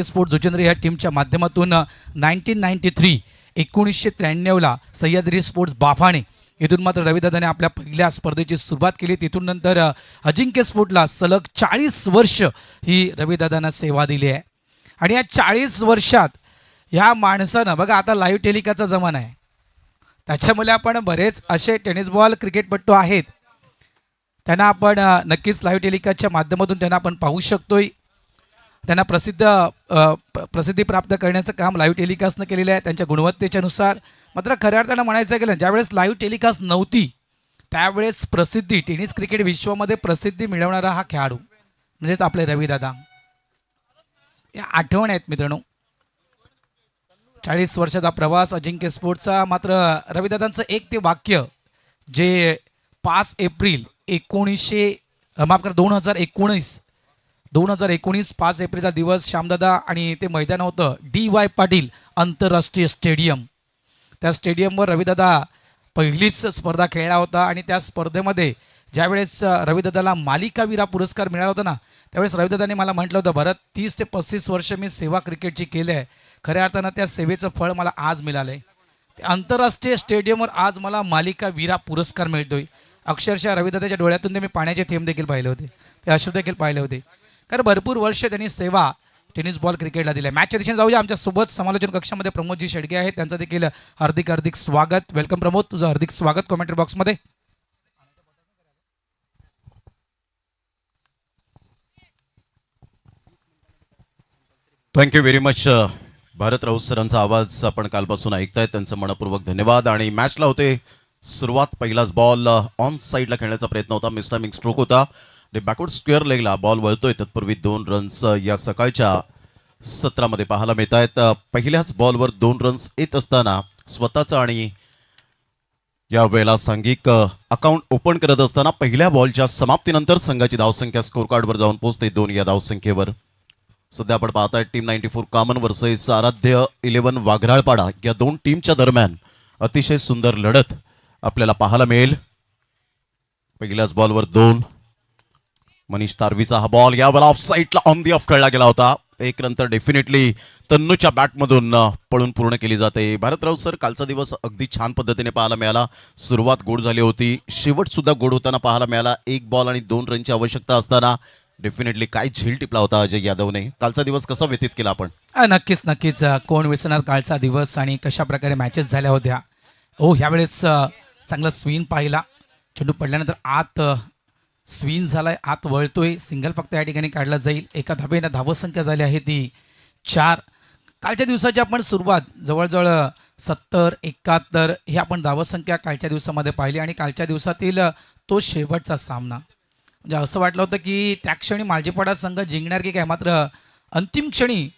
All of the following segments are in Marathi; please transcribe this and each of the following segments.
स्पोर्ट जोचेंद्र या टीमच्या माध्यमातून 1993 सह्याद्री स्पोर्ट्स बाफाणे इथून मात्र रविदादाने आपल्या पहिल्या स्पर्धेची सुरुवात केली. तिथून नंतर अजिंक्य स्पोर्टला सलग 40 वर्ष ही रविदादांना सेवा दिली आहे. आणि या 40 वर्षात ह्या माणसानं बघा, आता लाईव्ह टेलिकास्टचा जमाना आहे, त्याच्यामुळे आपण बरेच असे टेनिस बॉल क्रिकेटपट्टू आहेत, त्यांना आपण नक्कीच लाईव्ह टेलिकास्टच्या माध्यमातून त्यांना आपण पाहू शकतोय. त्यांना प्रसिद्धी प्राप्त करण्याचं काम लाईव्ह टेलिकास्टनं केलेलं आहे त्यांच्या गुणवत्तेच्या नुसार. मात्र खऱ्या अर्थानं म्हणायचं गेलं, ज्यावेळेस लाईव्ह टेलिकास्ट नव्हती त्यावेळेस प्रसिद्धी, टेनिस क्रिकेट विश्वामध्ये प्रसिद्धी मिळवणारा हा खेळाडू म्हणजेच आपले रविदादा. या आठवण आहेत मित्रांनो, 40 वर्षाचा प्रवास अजिंक्य स्पोर्ट्सचा. मात्र रविदादांचं एक ते वाक्य जे 5 एप्रिल 2019 5 एप्रिलचा दिवस, श्यामदादा आणि ते मैदान होतं DY पाटील आंतरराष्ट्रीय स्टेडियम. त्या स्टेडियमवर रविदादा पहिलीच स्पर्धा खेळला होता आणि त्या स्पर्धेमध्ये ज्यावेळेस रविदादाला मालिकावीर पुरस्कार मिळाला होता ना, त्यावेळेस रविदादाने मला म्हटलं होतं, भरत 30 ते 35 वर्ष मी सेवा क्रिकेटची केली आहे, खऱ्या अर्थानं त्या सेवेचं फळ मला आज मिळालं आहे. ते आंतरराष्ट्रीय स्टेडियमवर आज मला मालिकावीर पुरस्कार मिळतोय. अक्षरशः रविदादाच्या डोळ्यातून ते मी पाण्याचे थेंब देखील पाहिले होते, ते अश्रू देखील पाहिले होते, कारण भरपूर वर्ष त्यांनी सेवा टेनिस बॉल क्रिकेटला दिली आहे. मॅचच्या दिशेने जाऊया. आमच्यासोबत समालोचन कक्षामध्ये प्रमोदजी शेडगे आहेत, त्यांचं देखील हार्दिक स्वागत. वेलकम प्रमोद, तुझं हार्दिक स्वागत कॉमेंट्री बॉक्समध्ये. Thank you very much. Bharat Raut सरांचा आवाज आपण कालपासून ऐकताय, त्यांचं मनपूर्वक धन्यवाद. आणि मॅचला होते सुरुवात. पहिलाच बॉल ऑन साईडला खेळण्याचा प्रयत्न होता, मिस्टमिंग स्ट्रोक होता, बॅकवर्ड स्क्वेअर लेगला बॉल वळतोय. तत्पूर्वी 2 रन्स या सकाळच्या सत्रामध्ये पाहायला मिळत आहेत. पहिल्याच बॉलवर 2 रन्स येत असताना स्वतःचं आणि या वेळेला सांघिक अकाउंट ओपन करत असताना पहिल्या बॉलच्या समाप्तीनंतर संघाची धावसंख्या स्कोर कार्डवर जाऊन पोहोचते 2 या धावसंख्येवर. सध्या आपण पाहताय टीम 94 कॉमन वर्सेस आराध्य 11 वाघराळपाडा या दोन टीमच्या दरम्यान अतिशय सुंदर लढत आपल्याला पाहायला मिळेल. पहिल्याच बॉलवर 2. मनीष तारवीचा हा बॉल यावेळेला ऑफ साईडला ऑन दी ऑफ खेळला गेला होता. एक नंतर डेफिनेटली तन्नूच्या बॅटमधून पळून पूर्ण केली जाते. भारत राऊत सर, कालचा दिवस अगदी छान पद्धतीने पाहायला मिळाला. सुरुवात गोड झाली होती, शेवट सुद्धा गोड होताना पाहायला मिळाला. 1 बॉल आणि 2 रनची आवश्यकता असताना डेफिनेटली काय झील टिपला होता अजय यादवने. कालचा दिवस कसा व्यतीत केला आपण? नक्कीच कोण विसरणार कालचा दिवस आणि कशा प्रकारे मॅचेस झाल्या होत्या. ह्यावेळेस चांगला स्विंग पाहिला, चेंडू पडल्यानंतर आत स्विंग झालाय, आत वळतोय, सिंगल फक्त या ठिकाणी काढला जाईल. एका धावेनं धावसंख्या झाली आहे ती 4. कालच्या दिवसाची आपण सुरुवात जवळजवळ 70-71 ही आपण धावसंख्या कालच्या दिवसामध्ये पाहिली. आणि कालच्या दिवसातील तो शेवटचा सामना म्हणजे असं वाटलं होतं की त्या क्षणी मालजीपाडा संघ जिंकणार की काय, मात्र अंतिम क्षणी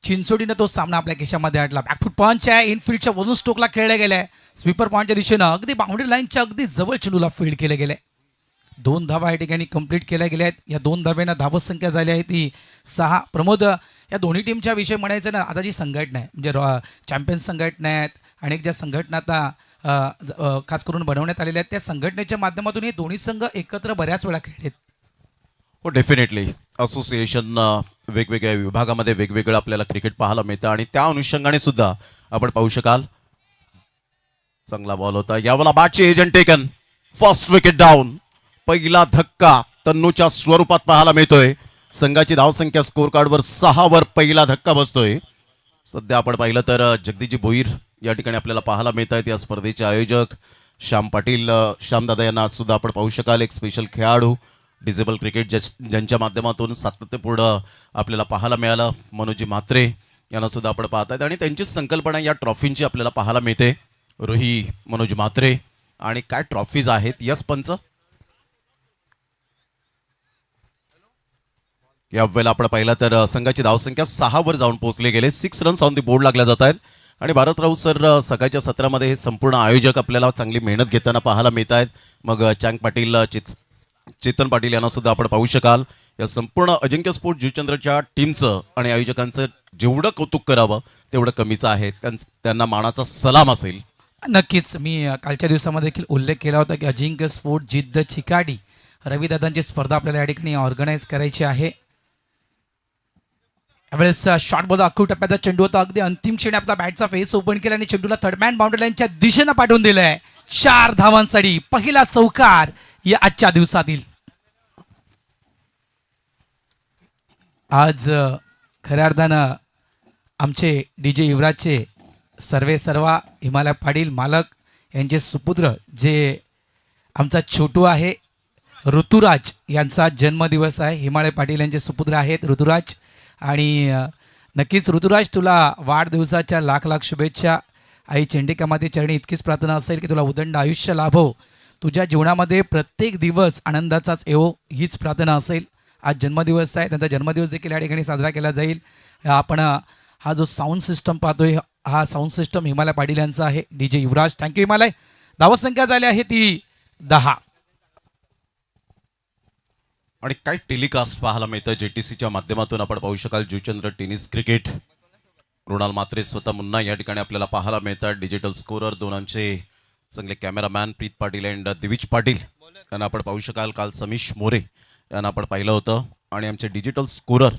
चिंचोडीनं तो सामना आपल्या खिशामध्ये आणला. बॅकफूट पंच आहे, इनफिल्डच्या वरून स्टोकला खेळला गेलाय, स्वीपर पॉईंटच्या दिशेनं अगदी बाउंड्री लाईनच्या अगदी जवळ चेंडूला फील्ड केलं गेलंय. 2 धावा या ठिकाणी कंप्लीट केल्या गेल्या आहेत. या 2 धाब्यांना धावसंख्या झाली आहे ती 6. प्रमोद, या दोन्ही टीमच्या विषय म्हणायचं ना, आता जी संघटना आहे म्हणजे चॅम्पियन्स संघटना आहेत, अनेक ज्या संघटना आता खास करून बनवण्यात आलेल्या आहेत, त्या संघटनेच्या माध्यमातून हे दोन्ही संघ एकत्र बऱ्याच वेळा खेळलेत. हो, डेफिनेटली असोसिएशन वेगवेगळ्या विभागामध्ये वेगवेगळं आपल्याला क्रिकेट पाहायला मिळतं आणि त्या अनुषंगाने सुद्धा आपण पाहू शकाल. चांगला बॉल होता यावेळेला, बॅटची edge and taken, first wicket down. पहिला धक्का तन्नूच्या स्वरूपात पाहायला मिळतोय. संघाची धावसंख्या स्कोर कार्डवर 6 वर पहिला धक्का बसतोय. सध्या आपण पाहिलं तर जगदीजी भोईर या ठिकाणी आपल्याला पाहायला मिळत आहेत. या स्पर्धेचे आयोजक श्याम पाटील, श्यामदादा यांना सुद्धा आपण पाहू शकाल. एक स्पेशल खेळाडू डिसेबल क्रिकेट ज्यांच्या माध्यमातून सातत्यपूर्ण आपल्याला पाहायला मिळालं, मनोजी म्हात्रे यांना सुद्धा आपण पाहत आहेत. आणि त्यांची संकल्पना या ट्रॉफींची आपल्याला पाहायला मिळते. रोही, मनोज म्हात्रे आणि काय ट्रॉफीज आहेत. यस पंच, या वेळेला आपण पाहिलं तर संघाची धावसंख्या 6 वर जाऊन पोहोचले गेले. 6 रन्स ऑन दी बोर्ड लागल्या जात आहेत. आणि भारत राऊत सर सकाळच्या सत्रामध्ये हे संपूर्ण आयोजक आपल्याला चांगली मेहनत घेताना पाहायला मिळत आहेत. मग चांग पाटील, चेतन पाटील यांना सुद्धा आपण पाहू शकाल. या संपूर्ण अजिंक्य स्पोर्ट जुचंद्रच्या टीमचं आणि आयोजकांचं जेवढं कौतुक करावं तेवढं कमीचं आहे. त्यांना मानाचा सलाम असेल. नक्कीच मी कालच्या दिवसामध्ये देखील उल्लेख केला होता की अजिंक्य स्पोर्ट जिद्द चिकाडी रविदादांची स्पर्धा आपल्याला या ठिकाणी ऑर्गनाईज करायची आहे. यावेळेस शॉर्ट बॉल अख्खू टप्प्याचा चेंडू होता. अगदी अंतिम क्षणी आपला बॅटचा फेस ओपन केला आणि चेंडूला थर्ड मॅन बाउंड्री लाईनच्या दिशेनं पाठवून दिलंय. 4 धावांसाठी पहिला चौकार या आजच्या दिवसातील. आज खऱ्या अर्थानं आमचे DJ युवराजचे सर्वा हिमालय पाटील मालक यांचे सुपुत्र जे आमचा छोटू आहे ऋतुराज यांचा जन्मदिवस आहे. हिमालय पाटील यांचे सुपुत्र आहेत ऋतुराज. आणि नक्कीच ऋतुराज तुला वाढदिवसाच्या लाख लाख शुभेच्छा. आई चंडिका माते चरणी इतकीच प्रार्थना असेल की तुला उदंड आयुष्य लाभो. तुझ्या जीवनामध्ये प्रत्येक दिवस आनंदाचाच येवो हीच प्रार्थना असेल. आज जन्मदिवस आहे. त्यांचा जन्मदिवस देखील या ठिकाणी साजरा केला जाईल. आपण हा जो साऊंड सिस्टम पाहतोय हा साऊंड सिस्टम हिमालय पाटील यांचा आहे. DJ युवराज थँक्यू हिमालय. धावसंख्या झाली आहे ती 10. आणि काय टेलिकास्ट पाहायला मिळतं JTCच्या माध्यमातून आपण पाहू शकाल. जुचंद्र टेनिस क्रिकेट कृणाल मात्रे स्वतः मुन्ना या ठिकाणी आपल्याला पाहायला मिळतात. डिजिटल स्कोरर दोनांचे चांगले cameraman Preet Patil and Divij Patil यांना आपण पाहू शकाल. काल समीश मोरे यांना आपण पाहिलं होतं. आणि आमचे डिजिटल स्कोरर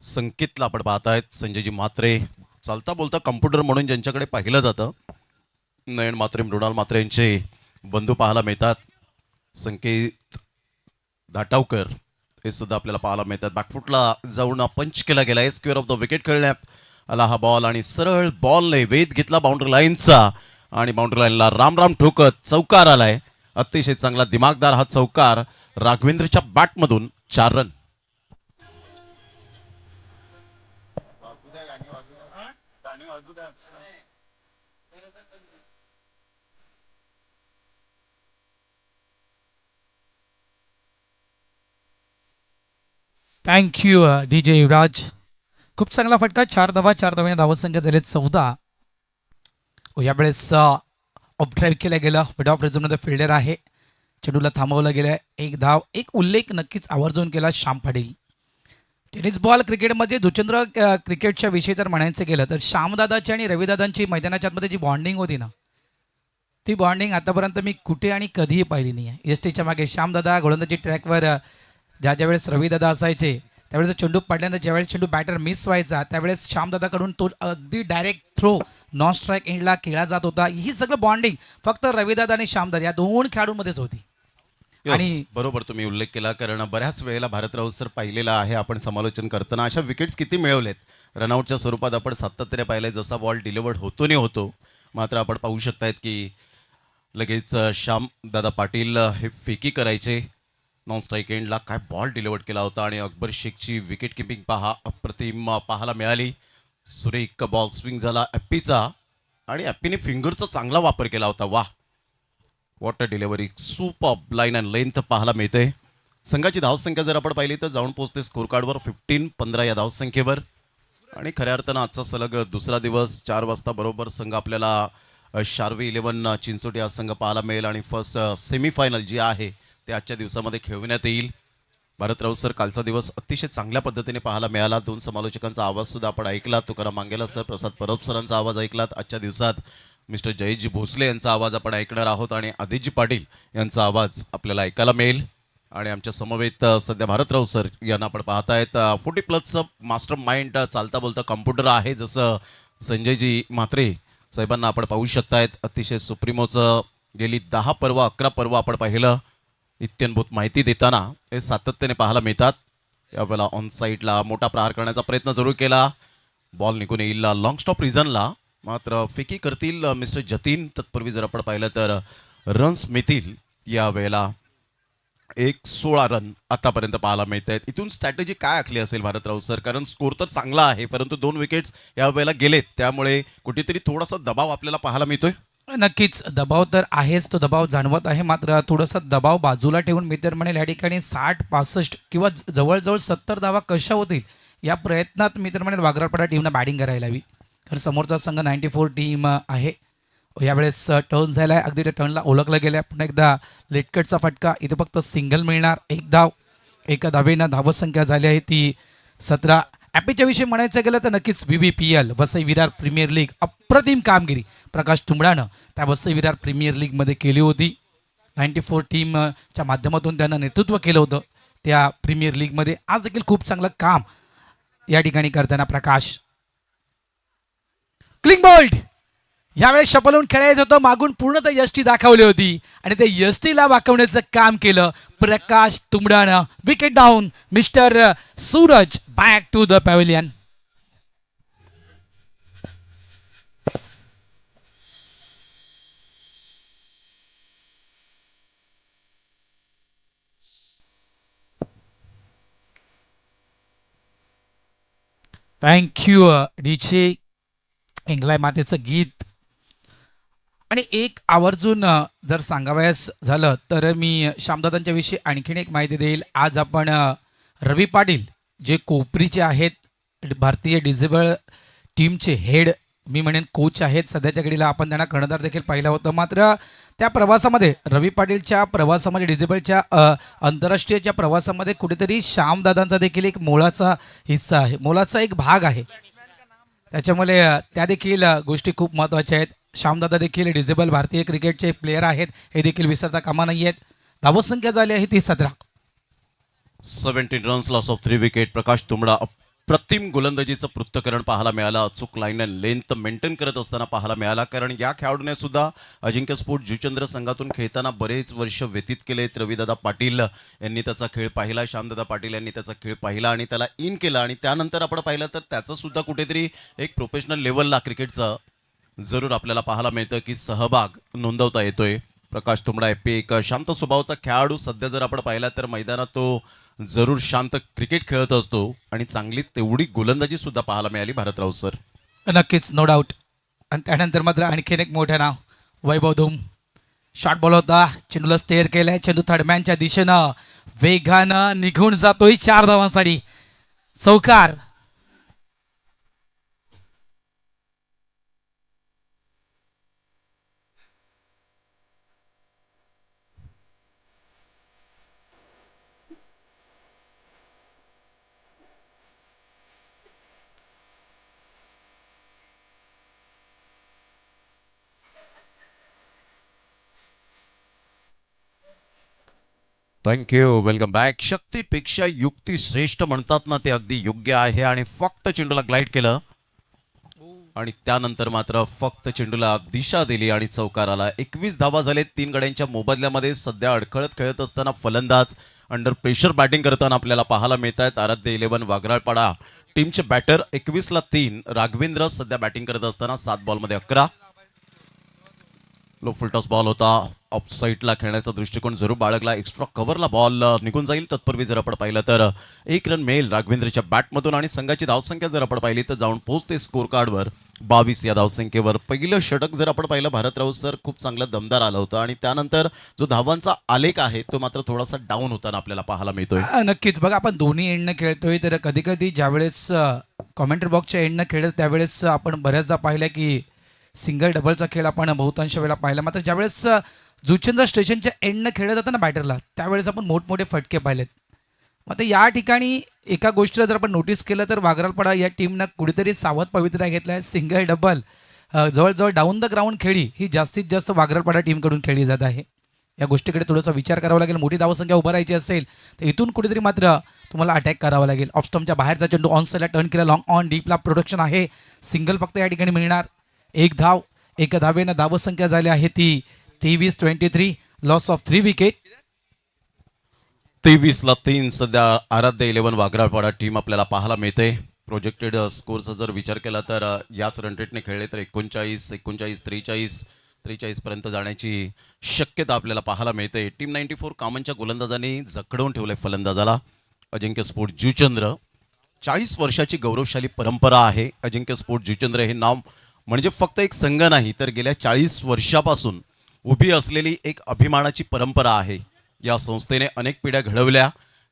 संकेतला आपण पाहतायत. संजयजी म्हात्रे चालता बोलता कम्प्युटर म्हणून ज्यांच्याकडे पाहिलं जातं नयन म्हात्रे मृणाल म्हात्रे यांचे बंधू पाहायला मिळतात. संकेत धाटावकर हे सुद्धा आपल्याला पाहायला मिळतात. बॅकफुटला जाऊन पंच केला गेला. स्क्वेअर ऑफ द विकेट खेळण्यात आला हा बॉल आणि सरळ बॉलने वेध घेतला बाउंड्री लाईनचा आणि बाउंड्री लाईनला राम राम ठोकत चौकार आलाय. अतिशय चांगला दिमागदार हा चौकार राघवेंद्रच्या बॅटमधून 4 रन. थँक्यू DJ युवराज. खूप चांगला फटका. 4 धावा 4 धावाने धावसंख्या झाले 14. यावेळेस ऑफ ड्राईव्ह केलं गेलं. मिड ऑफ रिझनमध्ये फिल्डर आहे. चेंडूला थांबवलं गेलं. 1 धाव. एक उल्लेख नक्कीच आवर्जून केला श्याम पाटील. टेनिस बॉल क्रिकेटमध्ये दुचंद्र क्रिकेटच्या विषयी जर म्हणायचं गेलं तर श्यामदादाची आणि रविदादांची मैदानाच्या आतमध्ये जी बॉन्डिंग होती ना ती बॉन्डिंग आतापर्यंत मी कुठे आणि कधीही पाहिली नाही आहे. एसटीच्या मागे श्यामदादा गोलंदाजी ट्रॅकवर ज्या वेळेस रविदादा असायचे त्यावेळेस चेंडू पडल्यानंतर ज्यावेळेस चेंडू बॅटर मिस व्हायचा त्यावेळेस श्यामदादाकडून तो अगदी डायरेक्ट थ्रो नॉन स्ट्राईक एंडला केला जात होता. ही सगळं बॉन्डिंग फक्त रविदादा आणि श्यामदादा या 2 खेळाडूंमध्येच होती. आणि बरोबर तुम्ही उल्लेख केला कारण बऱ्याच वेळेला भारतराव सर पाहिलेला आहे आपण समालोचन करताना. अशा विकेट्स किती मिळवलेत रनआउटच्या स्वरूपात आपण सातत्याने पाहिलंय. जसा बॉल डिलिव्हर्ड होतो नाही होतो मात्र आपण पाहू शकतायत की लगेच श्याम दादा पाटील हे फेकी करायचे नॉन स्ट्राईक एंडला. काय बॉल डिलिव्हर्ड केला होता आणि अकबर शेखची विकेट किपिंग पहा अप्रतिम पाहायला मिळाली. सुरेख बॉल स्विंग झाला ॲप्पीचा आणि ॲप्पीने फिंगरचा चांगला वापर केला होता. वाह what a delivery. Super line and length पाहायला मिळते. संघाची धावसंख्या जर आपण पाहिली तर जाऊन पोहोचते स्कोर कार्डवर 15-15 या धावसंख्येवर. आणि खऱ्या अर्थानं आजचा सलग दुसरा दिवस 4 वाजता बरोबर संघ आपल्याला शार्वी 11 चिंचोटी हा संघ पाहायला मिळेल आणि फर्स्ट सेमीफायनल जी आहे ते आजच्या दिवसामध्ये खेळविण्यात येईल. भारतराव सर कालचा दिवस अतिशय चांगल्या पद्धतीने पाहायला मिळाला. 2 समालोचकांचा आवाजसुद्धा आपण ऐकला. तुकाराम मांगेला सर प्रसाद परब सरांचा आवाज ऐकलात. आजच्या दिवसात मिस्टर जयजी भोसले यांचा आवाज आपण ऐकणार आहोत आणि आदिजी पाटील यांचा आवाज आपल्याला ऐकायला मिळेल. आणि आमच्या समवेत सध्या भारतराव सर यांना आपण पाहतायत. 40+ मास्टर माइंड चालता बोलता कॉम्प्युटर आहे जसं संजयजी म्हात्रे साहेबांना आपण पाहू शकतायत. अतिशय सुप्रीमोचं गेली 10 पर्व 11 पर्व आपण पाहिलं. इत्यंभूत माहिती देताना हे सातत्याने पाहायला मिळतात. यावेळेला ऑन साईडला मोठा प्रहार करण्याचा प्रयत्न जरूर केला. बॉल निघून येईल लॉंग स्टॉप रिझनला मात्र फेकी करतील मिस्टर जतीन. तत्पूर्वी जर आपण पाहिलं तर रन्स मिळतील. यावेळेला 16 रन आतापर्यंत पाहायला मिळत आहेत. इथून स्ट्रॅटेजी काय आखली असेल भारतराव सर कारण स्कोर तर चांगला आहे परंतु 2 विकेट्स यावेळेला गेलेत त्यामुळे कुठेतरी थोडासा दबाव आपल्याला पाहायला मिळतोय. नक्कीच दबाव तर आहेच. तो दबाव जाणवत आहे मात्र थोडासा दबाव बाजूला ठेवून मी तर म्हणेल या ठिकाणी 60-65 किंवा जवळजवळ 70 धावा कशा होतील या प्रयत्नात मी तर म्हणेल वागरापाडा टीमनं बॅटिंग करायला हवी. कारण समोरचा संघ 94 टीम आहे. यावेळेस टर्न झाला आहे. अगदी त्या टर्नला ओळखलं गेलं आहे. पुन्हा एकदा लेटकटचा फटका. इथे फक्त सिंगल मिळणार. 1 धाव. 1 धावेनं धावसंख्या झाली आहे ती 17. ॲपीच्या विषयी म्हणायचं गेलं तर नक्कीच BBPL Vasai Virar premier league अप्रतिम कामगिरी प्रकाश तुंबडानं त्या वसई विरार प्रीमियर लीगमध्ये केली होती. 94 टीमच्या माध्यमातून त्यानं नेतृत्व केलं होतं त्या प्रीमियर लीगमध्ये. आज देखील खूप चांगलं काम या ठिकाणी करताना प्रकाश. क्लिंग बोल्ड यावेळेस शपलून खेळायचं होतं, मागून पूर्णतः यष्टी दाखवली होती आणि ते यष्टीला वाकवण्याचं काम केलं प्रकाश तुंबडानं. Wicket down. Mister Suraj back to the pavilion. Thank you DJ. इंग्लाय मातेचं गीत. आणि एक आवर्जून जर सांगावयास झालं तर मी श्यामदादांच्या विषयी आणखीन एक माहिती देईल. आज आपण रवी पाटील जे कोपरीचे आहेत, भारतीय डिझेबल टीमचे हेड, मी म्हणेन कोच आहेत सध्याच्या घडीला. आपण त्यांना कर्णधार देखील पाहिलं होतं. मात्र त्या प्रवासामध्ये रवी पाटीलच्या प्रवासामध्ये डिझेबलच्या आंतरराष्ट्रीयच्या प्रवासामध्ये कुठेतरी श्यामदादांचा देखील एक मोलाचा हिस्सा आहे, मोलाचा एक भाग आहे. त्याच्यामुळे त्या देखील गोष्टी खूप महत्त्वाच्या आहेत. श्यामदादा देखील डिझेबल भारतीय क्रिकेटचे प्लेयर आहेत, हे देखील विसरता कामा नाही आहेत. धावत संख्या झाली आहे ती 17. 17 रन्स, लॉस ऑफ 3 विकेट. प्रकाश तुंबडा अप्रतिम गोलंदाजीचं पृथ्थकरण पाहायला मिळालं. अचूक लाईन अँड लेंथ मेंटेन करत असताना पाहायला मिळाला. कारण या खेळाडूने सुद्धा अजिंक्य स्पोर्ट जुचंद्र संघातून खेळताना बरेच वर्ष व्यतीत केलेत. रविदादा पाटील यांनी त्याचा खेळ पाहिला, श्यामदादा पाटील यांनी त्याचा खेळ पाहिला आणि त्याला इन केला. आणि त्यानंतर आपण पाहिलं तर त्याचं सुद्धा कुठेतरी एक प्रोफेशनल लेवलला क्रिकेटचा जरूर आपल्याला पाहायला मिळतं की सहभाग नोंदवता येतोय. प्रकाश तुंबडा एक शांत स्वभावाचा खेळाडू. सध्या जर आपण पाहिला तर मैदानात तो जरूर शांत क्रिकेट खेळत असतो आणि चांगली तेवढी गोलंदाजी सुद्धा पाहायला मिळाली भारतराव सर. नक्कीच, नो डाऊट. आणि त्यानंतर मात्र आणखीन एक मोठं नाव वैभव धूम. शॉट बॉल होता, चेंडूला स्टेअर केलाय. चेंडू थर्डमॅनच्या दिशेनं वेगानं निघून जातोय 4 धावांसाठी. चौकार. Thank you, welcome back. शक्तीपेक्षा युक्ती श्रेष्ठ म्हणतात ना, ते अगदी योग्य आहे. आणि फक्त चेंडूला ग्लाइड केलं आणि त्यानंतर मात्र फक्त चेंडूला दिशा दिली आणि चौकार आला. 21 धावा झाले 3 गड्यांच्या मोबदल्यामध्ये. सध्या अडखळत खेळत असताना फलंदाज अंडर प्रेशर बॅटिंग करताना आपल्याला पाहायला मिळत आहेत. आराध्य 11 वागराळपाडा टीमचे बॅटर 21ला 3. राघवेंद्र सध्या बॅटिंग करत असताना 7 बॉलमध्ये 11. लो फुलटॉस बॉल होता. ऑफ साईडला खेळण्याचा दृष्टिकोन जरूर बाळगला. एक्स्ट्रा कव्हरला बॉल निघून जाईल. तत्पूर्वी जर आपण पाहिलं तर 1 रन मिळेल राघवेंद्रच्या बॅटमधून. आणि संघाची धावसंख्या जर आपण पाहिली तर जाऊन पोहोचते स्कोर कार्डवर 22 या धावसंख्येवर. पहिलं षटक जर आपण पाहिलं भारतराव सर खूप चांगलं दमदार आलं होतं आणि त्यानंतर जो धावांचा आलेख आहे तो मात्र थोडासा डाऊन होताना आपल्याला पाहायला मिळतोय. नक्कीच बघा, आपण दोन्ही एंडनं खेळतोय तर कधी कधी ज्यावेळेस कॉमेंट्री बॉक्सच्या एंडनं खेळत त्यावेळेस आपण बऱ्याचदा पाहिलं की सिंगल डबलचा खेळ आपण बहुतांश वेळा पाहिला. मात्र ज्यावेळेस जुचंद्र स्टेशनच्या एंडनं खेळलं जातं ना बॅटरला, त्यावेळेस आपण मोठमोठे फटके पाहिलेत. मग या ठिकाणी एका गोष्टीला जर आपण नोटीस केलं तर वागराळपाडा या टीमनं कुठेतरी सावध पवित्रा घेतला आहे. सिंगल डबल जवळजवळ डाऊन द ग्राउंड खेळी ही जास्तीत जास्त वागराळपाडा टीमकडून खेळली जात आहे. या गोष्टीकडे थोडासा विचार करावा लागेल. मोठी धावसंख्या उभं राहायची असेल तर इथून कुठेतरी मात्र तुम्हाला अटॅक करावा लागेल. ऑफ स्टंपच्या बाहेरचा चेंडू ऑन साईडला टर्न केला. लॉंग ऑन डीपला प्रोडक्शन आहे. सिंगल फक्त या ठिकाणी मिळणार. 1 धाव. 1 धावेनं धावसंख्या झाली आहे ती 23-23. Loss of 3 wicket. 23ला 3 सध्या आराध्य 11 वागराळपाडा टीम आपल्याला पाहायला मिळते. प्रोजेक्टेड स्कोरचा जर विचार केला तर याच रन रेटने खेळले तर 39, 43 पर्यंत जाण्याची शक्यता आपल्याला पाहायला मिळते. टीम 94 कामांच्या गोलंदाजांनी जखडवून ठेवलंय फलंदाजाला. अजिंक्य स्पोर्ट जुचंद्र 40 वर्षाची गौरवशाली परंपरा आहे. अजिंक्य स्पोर्ट जुचंद्र हे नाव म्हणजे फक्त एक संघ नाही तर गेल्या 40 वर्षापासून उभी असलेली एक अभिमानाची परंपरा आहे. या संस्थेने अनेक पिढ्या घडवल्या,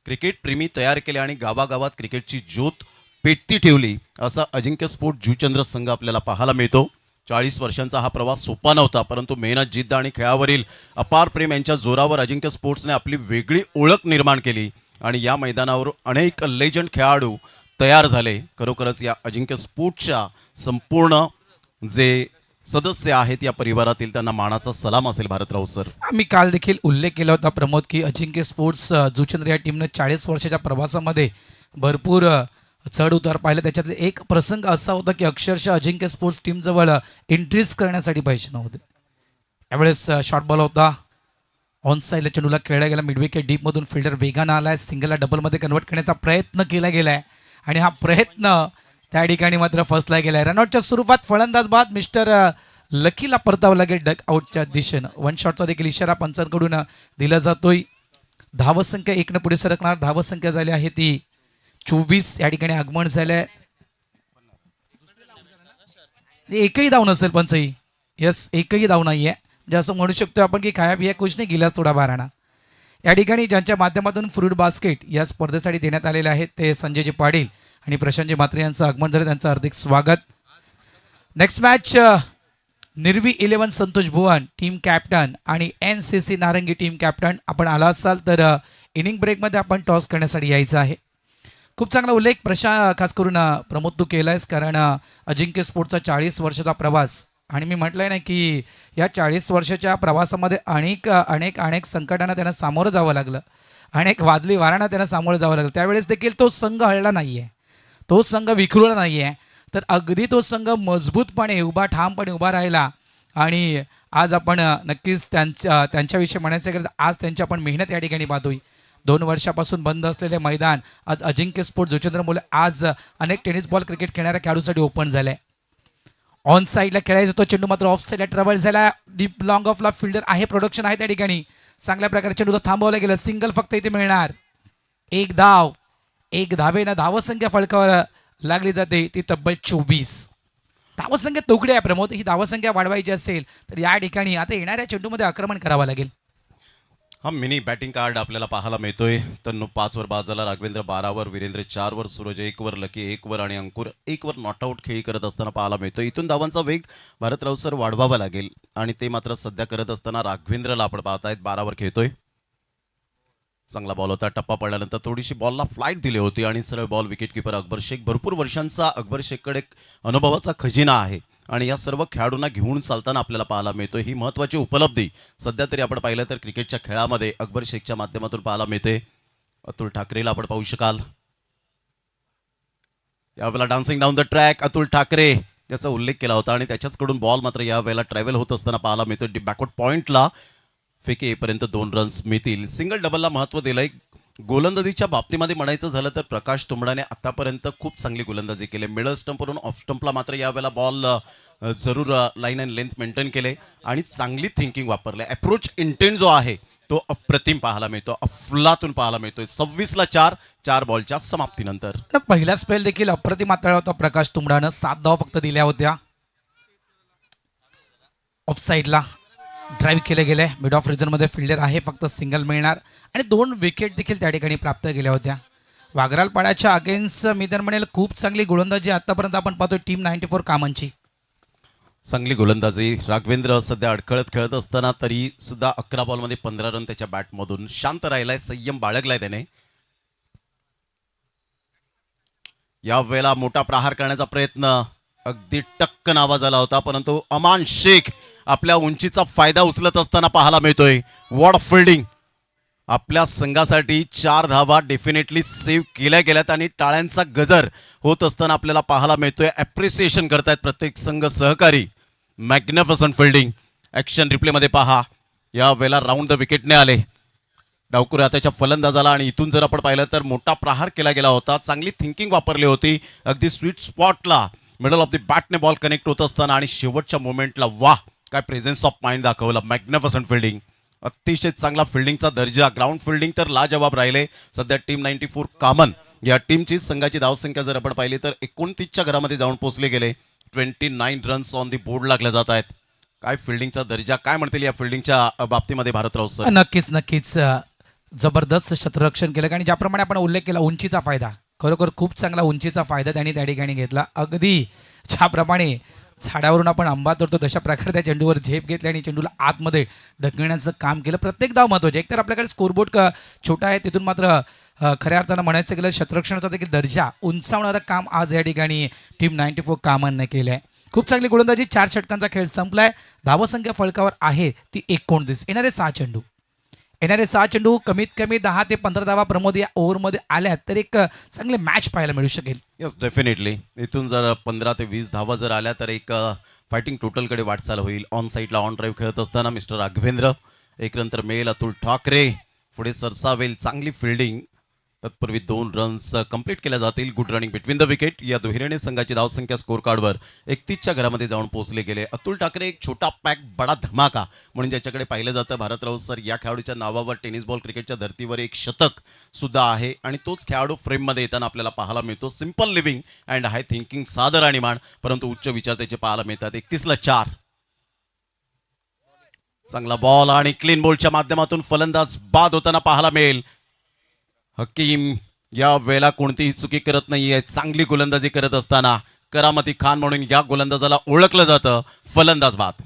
क्रिकेट प्रेमी तयार केले आणि गावागावात क्रिकेटची ज्योत पेटती ठेवली. असा अजिंक्य स्पोर्ट जुचंद्र संघ आपल्याला पाहायला मिळतो. 40 वर्षांचा हा प्रवास सोपा नव्हता, परंतु मेहनत, जिद्द आणि खेळावरील अपार प्रेम यांच्या जोरावर अजिंक्य स्पोर्ट्सने आपली वेगळी ओळख निर्माण केली आणि या मैदानावर अनेक लेजंड खेळाडू तयार झाले. खरोखरच या अजिंक्य स्पोर्ट्सच्या संपूर्ण जे सदस्य आहेत या परिवारातील त्यांना मानाचा सलाम असेल भारतराव सर. मी काल देखील उल्लेख केला होता प्रमोद की अजिंक्य स्पोर्ट्स जुचंद्र या टीमनं 40 वर्षाच्या प्रवासामध्ये भरपूर चढ उतार पाहिलं. त्याच्यातले एक प्रसंग असा होता की अक्षरशः अजिंक्य स्पोर्ट्स टीमजवळ एंट्रीज करण्यासाठी पैसे नव्हते. त्यावेळेस शॉर्ट बॉल होता, ऑन साईडला चेंडूला खेळला गेला, मिडविकेट डीपमधून फिल्डर वेगानं आलाय, सिंगलला डबलमध्ये कन्वर्ट करण्याचा प्रयत्न केला गेलाय आणि हा प्रयत्न त्या ठिकाणी मात्र फसला गेलाय. रनआउटच्या स्वरूपात फलंदाज बाद मिस्टर लकीला परतावं लागेल डक आउटच्या दिशेनं. वन शॉटचा देखील इशारा पंचांकडून दिला जातोय. धावसंख्या 1 पुढे सरकणार. धावसंख्या झाली आहे ती 24. या ठिकाणी आगमन झालंय. एकही धाव नसेल पंचही. यस, एकही धाव नाहीये. म्हणजे असं म्हणू शकतो आपण की खाया बिया कुछ नाही गेलास थोडा बाराणा. या ठिकाणी ज्यांच्या माध्यमातून फ्रूट बास्केट या स्पर्धेसाठी देण्यात आलेले आहेत ते संजयजी पाटील आणि प्रशांतजी म्हात्रे यांचं आगमन झालं. त्यांचं हार्दिक स्वागत. Next match Nirvi 11 Santosh Bhuvan team captain आणि NCC नारंगी टीम कॅप्टन. आपण आला असाल तर इनिंग ब्रेकमध्ये आपण टॉस करण्यासाठी यायचं आहे. खूप चांगला उल्लेख खास करून प्रमोद तू केला आहेस, कारण अजिंक्य स्पोर्टचा 40 वर्षाचा प्रवास आणि मी म्हटलंय ना की या 40 वर्षाच्या प्रवासामध्ये अनेक संकटांना त्यांना सामोरं जावं लागलं, अनेक वादळी वारांना त्यांना सामोरं जावं लागलं. त्यावेळेस देखील तो संघ हळला नाही आहे, तो संघ विखुरला नाही आहे. तर अगदी तो संघ मजबूतपणे ठामपणे उभा राहिला आणि आज आपण नक्कीच त्यांच्याविषयी म्हणायचं गेलं तर आज त्यांची आपण मेहनत या ठिकाणी पाहतोय. 2 वर्षापासून बंद असलेले मैदान आज अजिंक्य स्पोर्ट जोचेंद्र मुले आज अनेक टेनिस बॉल क्रिकेट खेळणाऱ्या खेळाडूंसाठी ओपन झाले. ऑन साईडला खेळायचा तो चेंडू मात्र ऑफ साईडला ट्रॅव्हल झाला. डीप लॉंग ऑफला फिल्डर आहे, प्रोडक्शन आहे त्या ठिकाणी. चांगल्या प्रकारे चेंडू थांबवला गेला. सिंगल फक्त इथे मिळणार. एक धावेनं धावसंख्या फळकावर लागली जाते ती तब्बल 24. धावसंख्या तुकडे आहे प्रमोद. ही धावसंख्या वाढवायची असेल तर या ठिकाणी आता येणाऱ्या चेंडूमध्ये आक्रमण करावं लागेल. हा मिनी बॅटिंग कार्ड आपल्याला पाहायला मिळतोय. तन्नू 5 वर बाद झाला, राघवेंद्र 12 वर, वीरेंद्र 4 वर, सूरज 1 वर, लकी 1 वर आणि अंकुर 1 वर नॉटआउट खेळी करत असताना पाहायला मिळतोय. इथून धावांचा वेग भारतराव सर वाढवावा लागेल आणि ते मात्र सध्या करत असताना राघवेंद्रला आपण पाहतायत 12 वर खेळतोय. चांगला बॉल होता. टप्पा पडल्यानंतर थोडीशी बॉलला फ्लाईट दिली होती आणि सरळ ball wicket keeper Akbar Shaikh. भरपूर वर्षांचा अकबर शेखकडे अनुभवाचा खजिना आहे आणि या सर्व खेळाडूंना घेऊन चालताना आपल्याला पाहायला मिळतो. ही महत्त्वाची उपलब्धी सध्या तरी आपण पाहिलं तर क्रिकेटच्या खेळामध्ये अकबर शेखच्या माध्यमातून पाहायला मिळते. अतुल ठाकरेला आपण पाहू शकाल यावेळेला dancing down the track. Atul Thackeray याचा उल्लेख केला होता आणि त्याच्याचकडून बॉल मात्र यावेळेला ट्रॅव्हल होत असताना पाहायला मिळतो. बॅकवर्ड पॉईंटला फेके येईपर्यंत 2 रन्स मिळतील. सिंगल डबलला महत्त्व दिलंय. गोलंदाजीच्या बाबतीमध्ये म्हणायचं झालं तर प्रकाश तुंबडाने आतापर्यंत खूप चांगली गोलंदाजी केली. मिडल स्टंपवरून ऑफ स्टंपला मात्र यावेळेला बॉल जरूर लाईन अँड लेंथ मेंटेन केले आणि चांगली थिंकिंग वापरले. अप्रोच इंटेंट जो आहे तो अप्रतिम पाहायला मिळतो, अफलातून पाहायला मिळतोय. 26ला 4 बॉलच्या समाप्तीनंतर. पहिला स्पेल देखील अप्रतिम हाताळला होता प्रकाश तुंबडानं. 7 धावा फक्त दिल्या होत्या. ऑफ साईडला ड्राईव्ह केले गेले. मिड ऑफ रिजनमध्ये फिल्डर आहे, फक्त सिंगल मिळणार आणि 2 विकेट देखील त्या ठिकाणी प्राप्त केल्या होत्या. वागरालपाड्याच्या अगेन्स्ट मी तर म्हणेल खूप चांगली गोलंदाजी आतापर्यंत आपण पाहतोय टीम 94 कामांची. चांगली गोलंदाजी. राघवेंद्र सध्या अडखळत खेळत असताना तरी सुद्धा 11 बॉलमध्ये 15 रन त्याच्या बॅटमधून. शांत राहिलाय, संयम बाळगलाय त्याने. यावेळेला मोठा प्रहार करण्याचा प्रयत्न अगदी टक्कन आवाज आला होता, परंतु अमान शेख आपल्या उंचीचा फायदा उचलत असताना पाहायला मिळतोय. What fielding. आपल्या संघासाठी 4 धावा डेफिनेटली सेव्ह केल्या गेल्यात आणि टाळ्यांचा गजर होत असताना आपल्याला पाहायला मिळतोय. ॲप्रिसिएशन करतायत प्रत्येक संघ सहकारी. Magnificent fielding. ॲक्शन रिप्लेमध्ये पहा. या वेळेला राऊंड द विकेटने आले डावकुरे हाताच्या फलंदाजाला आणि इथून जर आपण पाहिलं तर मोठा प्रहार केला गेला होता. चांगली थिंकिंग वापरली होती. अगदी स्वीट स्पॉटला मिडल ऑफ द बॅटने बॉल कनेक्ट होत असताना आणि शेवटच्या मोमेंटला वाह काय प्रेझेन्स ऑफ माइंड दाखवला. Magnificent fielding. अतिशय चांगला फिल्डिंगचा दर्जा. ग्राउंड फिल्डिंग तर लाजवाब राहिले. सध्या टीम 94 कामन या टीमची संघाची धावसंख्या जर आपण पाहिली तर 29च्या घरामध्ये जाऊन पोहोचले गेले. 29 रन्स ऑन दी बोर्ड लागले जात आहेत. काय फिल्डिंगचा दर्जा, काय म्हणतील या फिल्डिंगच्या बाबतीमध्ये भारतराव सर? नक्कीच जबरदस्त क्षेत्ररक्षण केलं आणि ज्याप्रमाणे आपण उल्लेख केला उंचीचा फायदा, खरोखर खूप चांगला उंचीचा फायदा त्यांनी त्या ठिकाणी घेतला. अगदी ज्याप्रमाणे झाडावरून आपण आंबा तोडतो तशा प्रकारे त्या चेंडूवर झेप घेतली आणि चेंडूला आतमध्ये ढकलण्याचं काम केलं. प्रत्येक धाव महत्त्वाची. एकतर आपल्याकडे स्कोरबोर्ड छोटा आहे, तिथून मात्र खऱ्या अर्थानं म्हणायचं गेलं क्षेत्ररक्षणाचा देखील दर्जा उंचावणारं काम आज या ठिकाणी टीम 94 कामांना केलं आहे. खूप चांगली गोलंदाजी. 4 षटकांचा खेळ संपलाय. धावसंख्या फळकावर आहे ती 29. येणारे 6 चेंडू. येणारे 6 चेंडू कमीत कमी 10 ते 15 धावा प्रमोद या ओव्हरमध्ये आल्या तर एक चांगले मॅच पाहायला मिळू शकेल. Yes definitely. इथून जर 15 ते 20 धावा जर आल्या तर एक फायटिंग टोटलकडे वाटचाल होईल. ऑन साईडला ऑन ड्राईव्ह खेळत असताना मिस्टर राघवेंद्र, एक नंतर मेल अतुल ठाकरे, पुढे सरसावेल, चांगली फिल्डिंग. तत्पूर्वी 2 रन्स कंप्लीट केल्या जातील. Good running between the wicket. या दुहेरीने संघाची धावसंख्या स्कोर कार्डवर 31च्या घरामध्ये जाऊन पोहोचले गेले. अतुल ठाकरे एक छोटा पॅक बडा धमाका म्हणून ज्याच्याकडे पाहिलं जातं. भारत राऊत सर या खेळाडूच्या नावावर टेनिस बॉल क्रिकेटच्या धर्तीवर एक शतक सुद्धा आहे आणि तोच खेळाडू फ्रेममध्ये येताना आपल्याला पाहायला मिळतो. Simple living and high thinking, सादर आणि मान, परंतु उच्च विचार त्याचे पाहायला मिळतात. 31ला 4. चांगला बॉल आणि क्लीन बॉलच्या माध्यमातून फलंदाज बाद होताना पाहायला मिळेल. हकीम या वेळेला कोणतीही चुकी करत नाहीये. चांगली गोलंदाजी करत असताना करामती खान म्हणून या गोलंदाजाला ओळखलं जातं. फलंदाज बाद.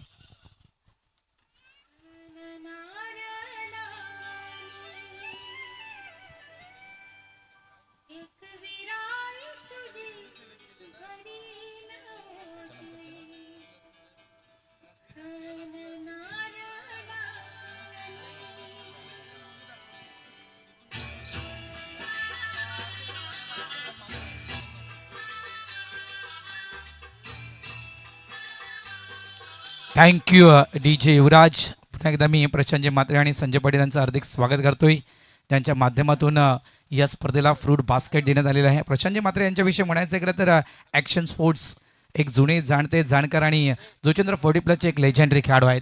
थँक्यू डी जे युवराज. पुन्हा एकदा मी प्रशांत म्हात्रे आणि संजय पाटील यांचं हार्दिक स्वागत करतोय, ज्यांच्या माध्यमातून या स्पर्धेला फ्रूट बास्केट देण्यात आलेलं आहे. प्रशांत म्हात्रे यांच्याविषयी म्हणायचं गेलं तर ॲक्शन स्पोर्ट्स एक जुने जाणते जाणकार आणि जोचेंद्र 40+ एक लेजेंडरी खेळाडू आहेत.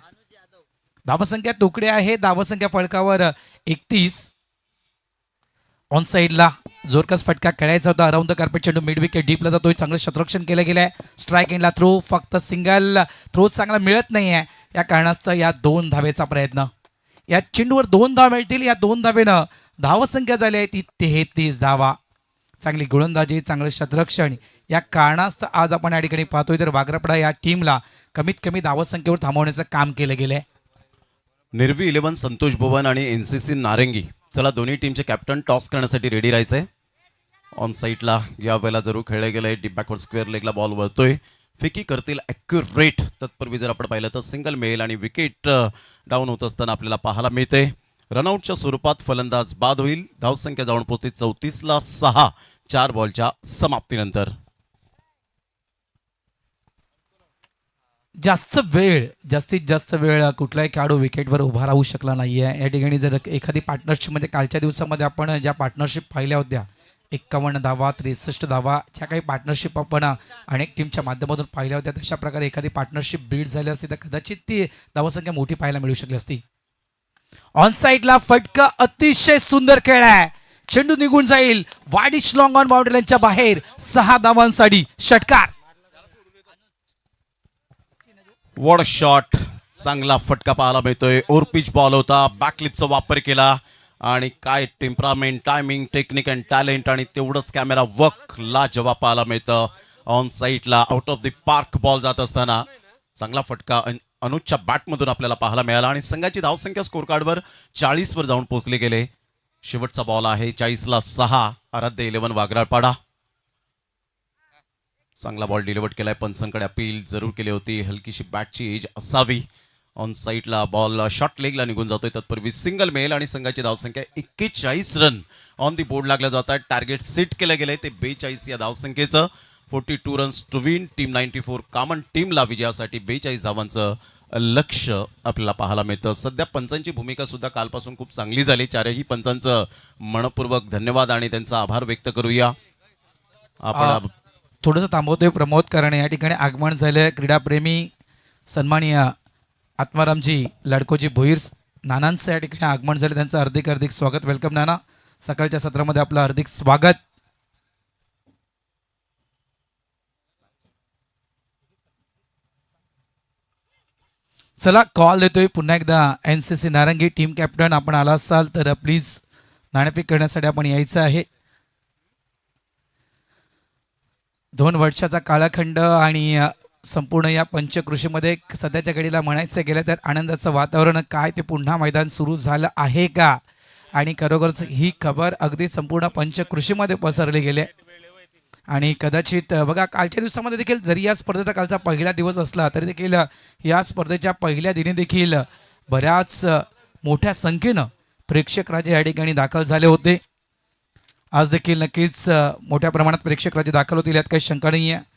धावसंख्या तुकडे आहे. धावसंख्या फळकावर 31. ऑन साईडला जोरकस फटका खेळायचा होता. अराउंड द कार्पेट चेंडू मिड विकेट डीपला जातोय. चांगलं शतरक्षण केलं गेलं आहे. स्ट्राईक एंडला थ्रो, फक्त सिंगल थ्रो चांगला मिळत नाही आहे. या कारणास्तव या 2 धावेचा प्रयत्न. या चेंडूवर 2 धावा मिळतील. या 2 धावेनं धावसंख्या झाली आहे ती 33 धावा. चांगली गोलंदाजी, चांगलं शतरक्षण या कारणास्तव आज आपण या ठिकाणी पाहतोय तर वागरापडा या टीमला कमीत कमी धावसंख्येवर थांबवण्याचं काम केलं गेलं आहे. निर्वी 11 संतोष भुवन आणि NCC नारंगी. चला दोन्ही टीमचे कॅप्टन टॉस करण्यासाठी रेडी राहायचंय. ऑन साईडला या वेळेला जरूर खेळले गेले. डीप बॅकवर्ड स्क्वेअर लेगला बॉल वळतोय. फेकी करतील ॲक्युरेट. तत्पूर्वी जर आपण पाहिलं तर सिंगल मेल आणि विकेट डाऊन होत असताना आपल्याला पाहायला मिळते. रनआउटच्या स्वरूपात फलंदाज बाद होईल. धावसंख्या जाऊन पोहोचते 34ला 6 4 बॉलच्या समाप्तीनंतर. जास्तीत जास्त वेळ कुठलाही खेळाडू विकेटवर उभा राहू शकला नाही आहे. या ठिकाणी जर एखादी पार्टनरशिपमध्ये कालच्या दिवसामध्ये आपण ज्या पार्टनरशिप पाहिल्या होत्या 51 धावा 63 धावा, ज्या काही पार्टनरशिप आपण अनेक टीमच्या माध्यमातून पाहिल्या होत्या, तशा प्रकारे एखादी पार्टनरशिप बीट झाली असती तर कदाचित ती धावसंख्या मोठी पाहायला मिळू शकली असती. ऑन साईडला फटका अतिशय सुंदर खेळ आहे. चेंडू निघून जाईल. वाडिश लॉंग ऑन बाउंड्री लाईनच्या बाहेर 6 धावांसाठी षटकार. What shot. चांगला फटका पाहायला मिळतोय. ओव्हरपिच बॉल होता. बॅकलिपचा वापर केला आणि काय temperament, timing, technique and talent आणि तेवढंच कॅमेरा वर्क लाजवाब पाहायला मिळतं. ऑन साईडला out of the park ball जात असताना चांगला फटका अनुजच्या बॅटमधून आपल्याला पाहायला मिळाला आणि संघाची धावसंख्या स्कोर कार्डवर 40 वर जाऊन पोहोचले गेले. शेवटचा बॉल आहे 40ला 6. आराध्य 11 वागराळपाडा. चांगला बॉल डिलिव्हर केलाय. पंचांकडे अपील जरूर केली होती. हलकीशी बॅटची एज असावी. ऑन साईडला बॉल शॉर्ट लेगला निघून जातोय. तत्पूर्वी सिंगल मेल आणि संघाची धावसंख्या 41 रन ऑन दी बोर्ड लागल्या जात आहेत. टार्गेट सेट केलं गेलंय ते 42 या धावसंख्येचं. 42 runs to win. Team 94 common टीमला विजयासाठी 42 धावांचं लक्ष आपल्याला पाहायला मिळतं. सध्या पंचांची भूमिका सुद्धा कालपासून खूप चांगली झाली. चारही पंचांचं मनपूर्वक धन्यवाद आणि त्यांचा आभार व्यक्त करूया. आपण थोडंसं थांबवतोय. प्रमोद कारण या ठिकाणी आगमन झालं. क्रीडाप्रेमी सन्माननीय आत्मारामजी लडकोजी भोईर नानांचं या ठिकाणी आगमन झालं. त्यांचं हार्दिक स्वागत. वेलकम नाना. सकाळच्या सत्रामध्ये आपलं हार्दिक स्वागत. चला कॉल देतोय पुन्हा एकदा. NCC नारंगी टीम कॅप्टन आपण आला असाल तर प्लीज नाणेफेक करण्यासाठी आपण यायचं आहे. 2 वर्षाचा कालखंड आणि संपूर्ण या पंचकृषीमध्ये सध्याच्या घडीला म्हणायचं गेलं तर आनंदाचं वातावरण काय ते पुन्हा मैदान सुरू झालं आहे का, आणि खरोखरच ही खबर अगदी संपूर्ण पंचकृषीमध्ये पसरली गेली. आणि कदाचित बघा कालच्या दिवसामध्ये देखील जरी या स्पर्धेचा कालचा पहिला दिवस असला तरी देखील या स्पर्धेच्या पहिल्या दिनी देखील बऱ्याच मोठ्या संख्येनं प्रेक्षक राजे या ठिकाणी दाखल झाले होते. आज देखील नक्कीच मोठ्या प्रमाणात प्रेक्षक राजे दाखल होतील, यात काही शंका नाही आहे.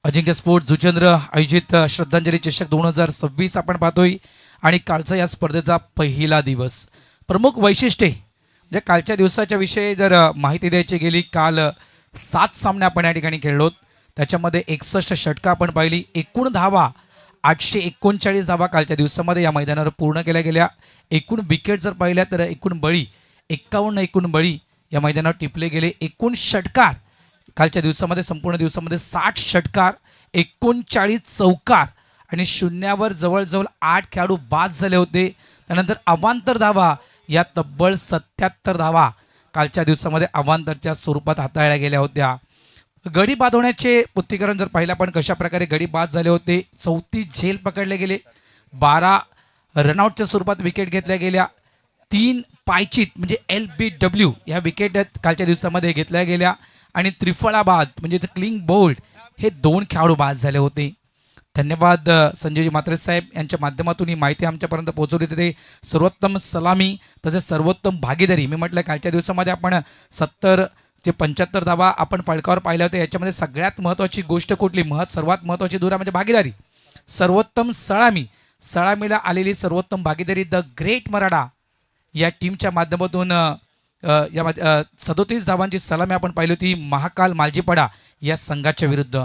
अजिंक्य स्पोर्ट्स जुचंद्र आयोजित श्रद्धांजली चषक 2026 आपण पाहतोय आणि कालचा या स्पर्धेचा पहिला दिवस. प्रमुख वैशिष्ट्ये म्हणजे कालच्या दिवसाच्या विषयी जर माहिती द्यायची गेली, काल 7 सामने आपण या ठिकाणी खेळलो. त्याच्यामध्ये 61 षटकं आपण पाहिली. एकूण धावा 839 धावा कालच्या दिवसामध्ये या मैदानावर पूर्ण केल्या गेल्या. एकूण विकेट जर पाहिल्या तर एकूण बळी 51 एकूण बळी या मैदानावर टिपले गेले. एकूण षटकार कालच्या दिवसामध्ये संपूर्ण दिवसामध्ये 60 षटकार, 39 चौकार आणि शून्यावर जवळजवळ 8 खेळाडू बाद झाले होते. त्यानंतर अवांतर धावा या तब्बल 77 धावा कालच्या दिवसामध्ये अवांतरच्या स्वरूपात हाताळल्या गेल्या होत्या. गडी बाद होण्याचे पुष्टीकरण जर पाहिलं आपण कशा प्रकारे गडी बाद झाले होते. 34 झेल पकडले गेले, 12 रनआउटच्या स्वरूपात विकेट घेतल्या गेल्या, 3 पायचीत म्हणजे LBW या विकेट कालच्या दिवसामध्ये घेतल्या गेल्या आणि त्रिफळा बाद म्हणजे क्लीन बोल्ड हे 2 खेळाडू बाद झाले होते. धन्यवाद संजयजी म्हात्रे साहेब यांच्या माध्यमातून ही माहिती आमच्यापर्यंत पोहोचवली. तिथे सर्वोत्तम सलामी तसेच सर्वोत्तम भागीदारी मी म्हटलं कालच्या दिवसामध्ये आपण 70 ते 75 धावा आपण फलकावर पाहिल्या होत्या. याच्यामध्ये सगळ्यात महत्त्वाची गोष्ट कुठली, सर्वात महत्त्वाची धुरा म्हणजे भागीदारी. सर्वोत्तम सलामीला आलेली सर्वोत्तम भागीदारी द ग्रेट मराठा या टीमच्या माध्यमातून 37 धावांची सलामी आपण पाहिली होती महाकाल मालजीपाडा या संघाच्या विरुद्ध.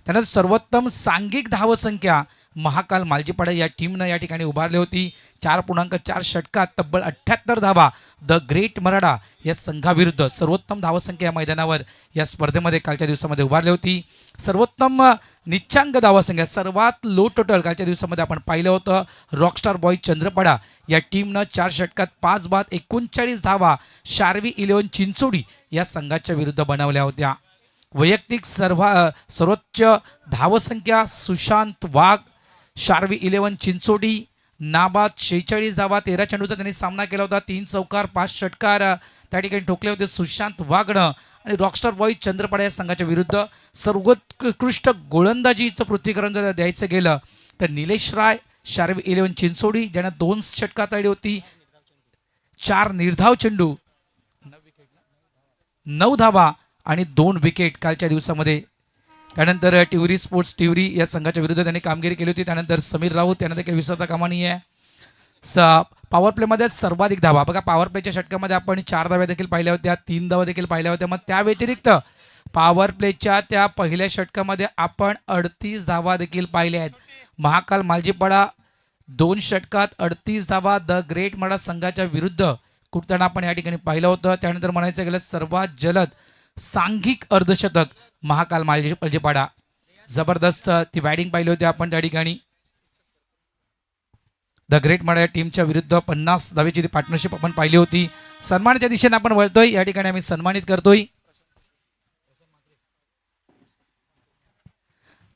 त्यानंतर सर्वोत्तम सांघिक धावसंख्या महाकाल मालजीपाडा या टीमनं या ठिकाणी उभारली होती. 4.4 षटकात तब्बल 78 धावा द ग्रेट मराठा या संघाविरुद्ध सर्वोत्तम धावसंख्या या मैदानावर या स्पर्धेमध्ये कालच्या दिवसामध्ये उभारली होती. सर्वोत्तम निच्चांक धावसंख्या सर्वात लो टोटल कालच्या दिवसामध्ये आपण पाहिलं होतं. रॉकस्टार बॉय चंद्रपाडा या टीमनं 4 षटकात 5 बाद 39 धावा शार्वी 11 चिंचोडी या संघाच्या विरुद्ध बनवल्या होत्या. वैयक्तिक सर्वोच्च धावसंख्या सुशांत वाघ शार्वी 11 चिंचोडी नाबाद 46 धावा 13 चेंडूचा त्यांनी सामना केला होता. 3 चौकार 5 षटकार त्या ठिकाणी ठोकले होते सुशांत वाघनं आणि रॉकस्टार बॉय चंद्रपाडा या संघाच्या विरुद्ध. सर्वोत्कृष्ट गोलंदाजीचं पृथ्वीकरण जर द्यायचं गेलं तर निलेश राय शार्वी 11 चिंचोडी ज्यानं 2 षटकात आली होती, 4 निर्धाव चेंडू, 9 धावा आणि 2 विकेट कालच्या दिवसामध्ये. त्यानंतर टिवरी स्पोर्ट्स टिवरी या संघाच्या विरुद्ध त्यांनी कामगिरी केली होती. त्यानंतर समीर राऊत त्यांना काही विसरता कामा नाही आहे. पॉवर प्लेमध्ये सर्वाधिक धावा बघा, पॉवर प्लेच्या षटकामध्ये आपण 4 धावा देखील पाहिल्या होत्या, 3 धावा देखील पाहिल्या होत्या. मग त्या व्यतिरिक्त पॉवर प्लेच्या त्या पहिल्या षटकामध्ये आपण 38 धावा देखील पाहिल्या आहेत. महाकाल मालजीपाडा 2 षटकात 38 धावा द ग्रेट मराठा संघाच्या विरुद्ध कुठताना आपण या ठिकाणी पाहिलं होतं. त्यानंतर म्हणायचं गेलं सर्वात जलद सांघिक अर्धशतक महाकाल मालजीपाडा, जबरदस्त ती बॅटिंग पाहिली होती आपण त्या ठिकाणी. द ग्रेट मराठा टीमच्या विरुद्ध 50 धावेची ती पार्टनरशिप आपण पाहिली होती. सन्मानाच्या दिशेने आपण वळतोय, या ठिकाणी आम्ही सन्मानित करतोय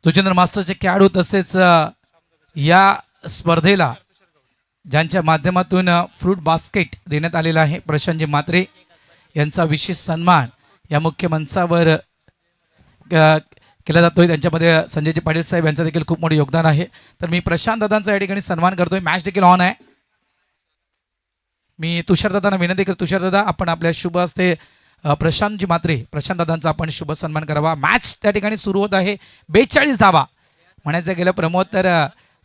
तुचेंद्र मास्टरचे खेळाडू तसेच या स्पर्धेला ज्यांच्या माध्यमातून फ्रूट बास्केट देण्यात आलेला आहे प्रशांतजी म्हात्रे यांचा विशेष सन्मान या मुख्य मंचावर केला जातोय. त्यांच्यामध्ये संजयजी पाटील साहेब यांचं देखील खूप मोठं योगदान आहे. तर मी प्रशांत दादांचा या ठिकाणी सन्मान करतोय. मॅच देखील ऑन आहे. मी तुषार दादांना विनंती करतो, तुषार दादा आपण आपल्या शुभ हस्ते प्रशांतजी म्हात्रे प्रशांत दादांचा आपण शुभ सन्मान करावा. मॅच त्या ठिकाणी सुरू होत आहे. 42 धावा म्हणायचं गेलं प्रमोद तर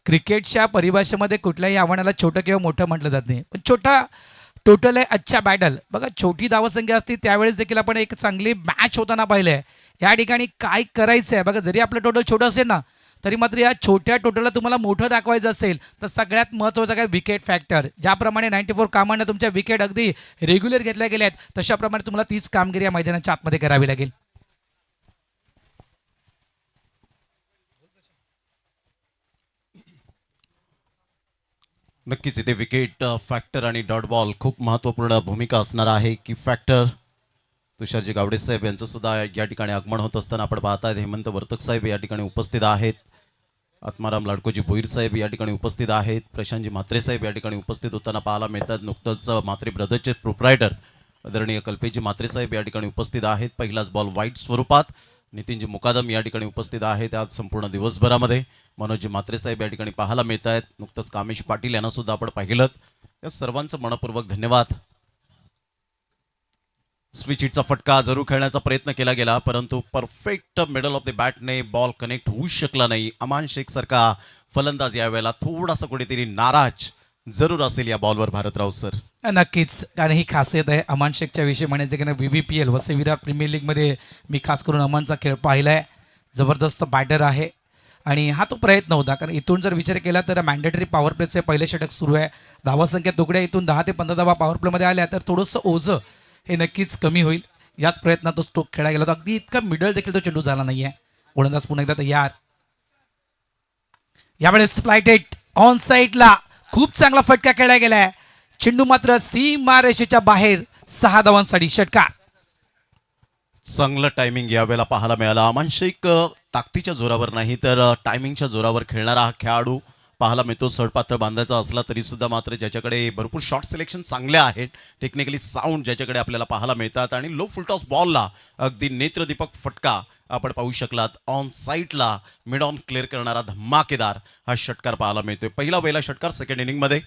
क्रिकेटच्या परिभाषेमध्ये कुठल्याही आव्हानाला छोटं किंवा मोठं म्हटलं जात नाही, पण छोटा टोटल आहे अच्छा बॅटल. बघा छोटी धावसंख्या असते त्यावेळेस देखील आपण एक चांगली मॅच होताना पाहिलं आहे. या ठिकाणी काय करायचं आहे बघा, जरी आपलं टोटल छोटं असेल ना तरी मात्र या छोट्या टोटलला तुम्हाला मोठं दाखवायचं असेल तर सगळ्यात महत्त्वाचं काय विकेट फॅक्टर. ज्याप्रमाणे 94 कामांना तुमच्या विकेट अगदी रेग्युलर घेतल्या गेल्या आहेत तशाप्रमाणे तुम्हाला तीच कामगिरी या मैदानाच्या आतमध्ये करावी लागेल. नक्कीच इथे विकेट फॅक्टर आणि डॉट बॉल खूप महत्त्वपूर्ण भूमिका असणार आहे. की फॅक्टर तुषारजी गावडे साहेब यांचं सुद्धा या ठिकाणी आगमन होत असताना आपण पाहतायत हेमंत वर्तक साहेब या ठिकाणी उपस्थित आहेत. आत्माराम लाडकोजी भोईर साहेब या ठिकाणी उपस्थित आहेत. प्रशांतजी म्हात्रे साहेब या ठिकाणी उपस्थित होताना पाहायला मिळतात. नुकतंच म्हात्रे ब्रदर्सचे प्रोप्रायटर आदरणीय कल्पेशजी म्हात्रे साहेब या ठिकाणी उपस्थित आहेत. पहिलाच बॉल वाईट स्वरूपात. नितीनजी मुकादम या ठिकाणी उपस्थित आहेत आज संपूर्ण दिवसभरामध्ये. मनोजजी म्हात्रे साहेब या ठिकाणी पाहायला मिळत आहेत. नुकतंच कामेश पाटील यांना सुद्धा आपण पाहिलं. या सर्वांचं मनपूर्वक धन्यवाद. स्विच हिटचा फटका जरूर खेळण्याचा प्रयत्न केला गेला, परंतु परफेक्ट मिडल ऑफ द बॅटने बॉल कनेक्ट होऊ शकला नाही. अमान शेख सारखा फलंदाज यावेळेला थोडासा कुठेतरी नाराज जरूर असेल या बॉलवर भारतराव सर. नक्कीच, कारण ही खासियत आहे अमान शेखच्या विषयी म्हणायचं की नाही. VVPL वसई विरार प्रीमियर लीगमध्ये मी खास करून अमानचा खेळ पाहिला आहे. जबरदस्त बॅटर आहे आणि हा तो प्रयत्न होता, कारण इथून जर विचार केला तर मॅन्डेटरी पॉवर प्लेचे पहिले षटक सुरू आहे. धावासंख्या तुकड्या इथून 10 ते 15 धावा पॉवर प्लेमध्ये आल्या तर थोडंसं ओझं हे नक्कीच कमी होईल. याच प्रयत्नात तो स्ट्रोक खेळला गेला होता. अगदी इतका मिडल देखील तो चेंडू झाला नाहीये. गोलंदाज पुन्हा एकदा तयार. यावेळेस फ्लाईट एट ऑन साईडला खूप चांगला फटका खेळला गेलाय. चेंडू मात्र सीमारेषेच्या बाहेर 6 धावांसाठी षटकार. चांगलं टायमिंग यावेळेला पाहायला मिळालं. अमान शेख ताकदीच्या जोरावर नाही तर टायमिंगच्या जोरावर खेळणारा हा खेळाडू पाहायला मिळतो. सडपातळ बांधायचा असला तरी सुद्धा मात्र ज्याच्याकडे भरपूर शॉट सिलेक्शन चांगले आहेत, टेक्निकली साऊंड ज्याच्याकडे आपल्याला पाहायला मिळतात आणि लो फुलटॉस बॉलला अगदी नेत्रदीपक फटका आपण पाहू शकलात. ऑन साईडला मिड ऑन क्लिअर करणारा धमाकेदार हा षटकार पाहायला मिळतोय. पहिला षटकार सेकंड इनिंगमध्ये.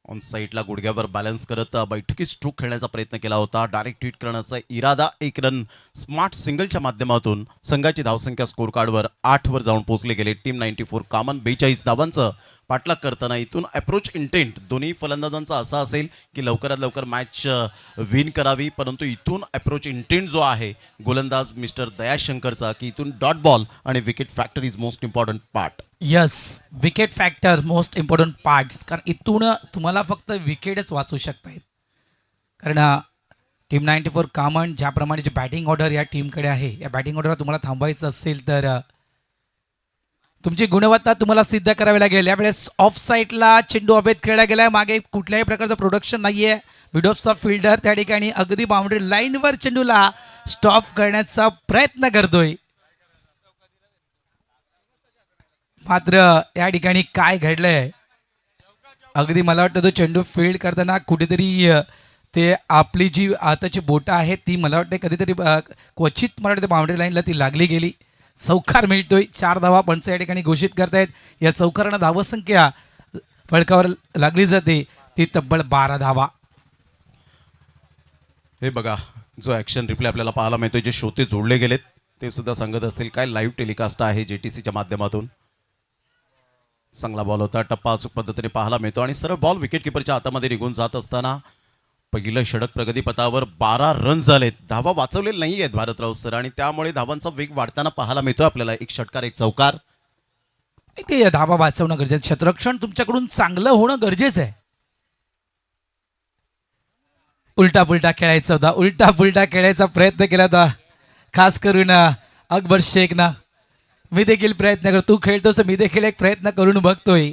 ऑन साईडला गुडघ्यावर बॅलन्स करत बैठकी स्ट्रोक खेळण्याचा प्रयत्न केला होता. डायरेक्ट हिट करण्याचा इरादा. एक रन स्मार्ट सिंगलच्या माध्यमातून संघाची धावसंख्या स्कोर कार्डवर 8 वर जाऊन पोहोचले गेले. टीम 94 कॉमन 42 धावांचं पाठलाग करताना इथून अप्रोच इंटेंट दोन्ही फलंदाजांचा असा असेल की लवकरात लवकर मॅच विन करावी, परंतु इथून अप्रोच इंटेंट जो आहे गोलंदाज मिस्टर दयाशंकरचा की इथून डॉट बॉल आणि wicket factor is most important part. Yes, wicket factor most important parts, कारण इथून तुम्हाला फक्त विकेटच वाचू शकतायत. कारण टीम 94 कॉमन ज्याप्रमाणे जी बॅटिंग ऑर्डर या टीमकडे आहे, या बॅटिंग ऑर्डरला तुम्हाला थांबायचं असेल तर तुमची गुणवत्ता तुम्हाला सिद्ध करावी लागेल. यावेळेस ऑफ साईडला चेंडू अभेद खेळला गेलाय. मागे कुठल्याही प्रकारचं प्रोडक्शन नाहीये. मिड ऑफचा फिल्डर त्या ठिकाणी अगदी बाउंड्री लाईनवर चेंडूला स्टॉप करण्याचा प्रयत्न करतोय. मात्र या ठिकाणी काय घडलंय, अगदी मला वाटतं तो चेंडू फील्ड करताना कुठेतरी ते आपली जी हाताची बोटं आहेत ती मला वाटतं कधीतरी क्वचित मला वाटतं बाउंड्री लाईनला ती लागली गेली. चौकार मिळतोय. 4 धावा पंच या ठिकाणी घोषित करतायत. या चौकारानं धावसंख्या फळकावर लागली जाते ती तब्बल 12 धावा. हे बघा, जो ॲक्शन रिप्ले आपल्याला पाहायला मिळतोय, जे श्रोते जोडले गेलेत ते सुद्धा सांगत असतील काय लाईव्ह टेलिकास्ट आहे JTCच्या माध्यमातून. चांगला बॉल होता. टप्पा अचूक पद्धतीने पाहायला मिळतो आणि सरळ बॉल विकेट किपरच्या हातामध्ये निघून जात असताना पहिलं षटक प्रगतीपथावर 12 रन झालेत. धावा वाचवलेले नाही आहेत भारतराव सर आणि त्यामुळे धावांचा वेग वाढताना पाहायला मिळतोय आपल्याला. एक षटकार एक चौकार. ते धावा वाचवणं गरजेचं. क्षेत्ररक्षण तुमच्याकडून चांगलं होणं गरजेचं आहे. उलटा पुलटा खेळायचा होता. उलटा पुलटा खेळायचा प्रयत्न केला होता खास करून अकबर शेखना. मी देखील प्रयत्न करतो. तू खेळतोस तर मी देखील एक प्रयत्न करून बघतोय.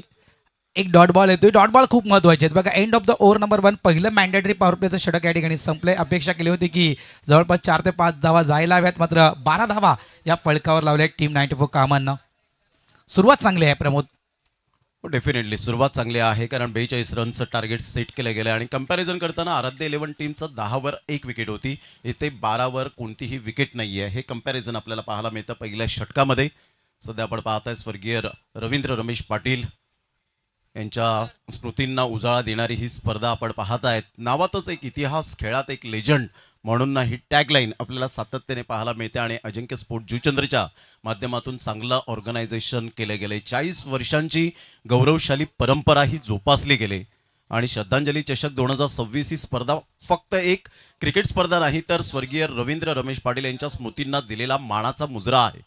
एक डॉट बॉल येतोय. डॉट बॉल खूप महत्त्वाचे आहेत बघा. End of the over number 1 पहिलं मॅन्डेटरी पॉवर प्लेचं षटक या ठिकाणी संपलंय. अपेक्षा केली होती की जवळपास 4 ते 5 धावा जायला हव्यात, मात्र 12 धावा या फळकावर लावल्या टीम 94 कामांना. सुरुवात चांगली आहे प्रमोद. डेफिनेटली सुरुवात चांगली आहे, कारण 42 रनचं टार्गेट सेट केलं गेलं आणि कंपॅरिझन करताना आराध्य 11 टीमचं 10 वर 1 विकेट होती. इथे 12 वर कोणतीही विकेट नाही आहे. हे कंपॅरिझन आपल्याला पाहायला मिळतं पहिल्या षटकामध्ये. सध्या आपण पाहताय स्वर्गीय रवींद्र रमेश पाटील यांच्या स्मृतींना उजाळा देणारी ही स्पर्धा आपण पाहतायत. नावातच एक इतिहास, खेळात एक लेजंड म्हणून ही टॅगलाईन आपल्याला सातत्याने पाहायला मिळते आणि अजिंक्य स्पोर्ट जुचंद्रच्या माध्यमातून चांगलं ऑर्गनायझेशन केले गेले. 40 वर्षांची गौरवशाली परंपरा ही जोपासली गेली आणि श्रद्धांजली चषक 2026 ही स्पर्धा फक्त एक क्रिकेट स्पर्धा नाही तर स्वर्गीय रवींद्र रमेश पाटील यांच्या स्मृतींना दिलेला मानाचा मुजरा आहे.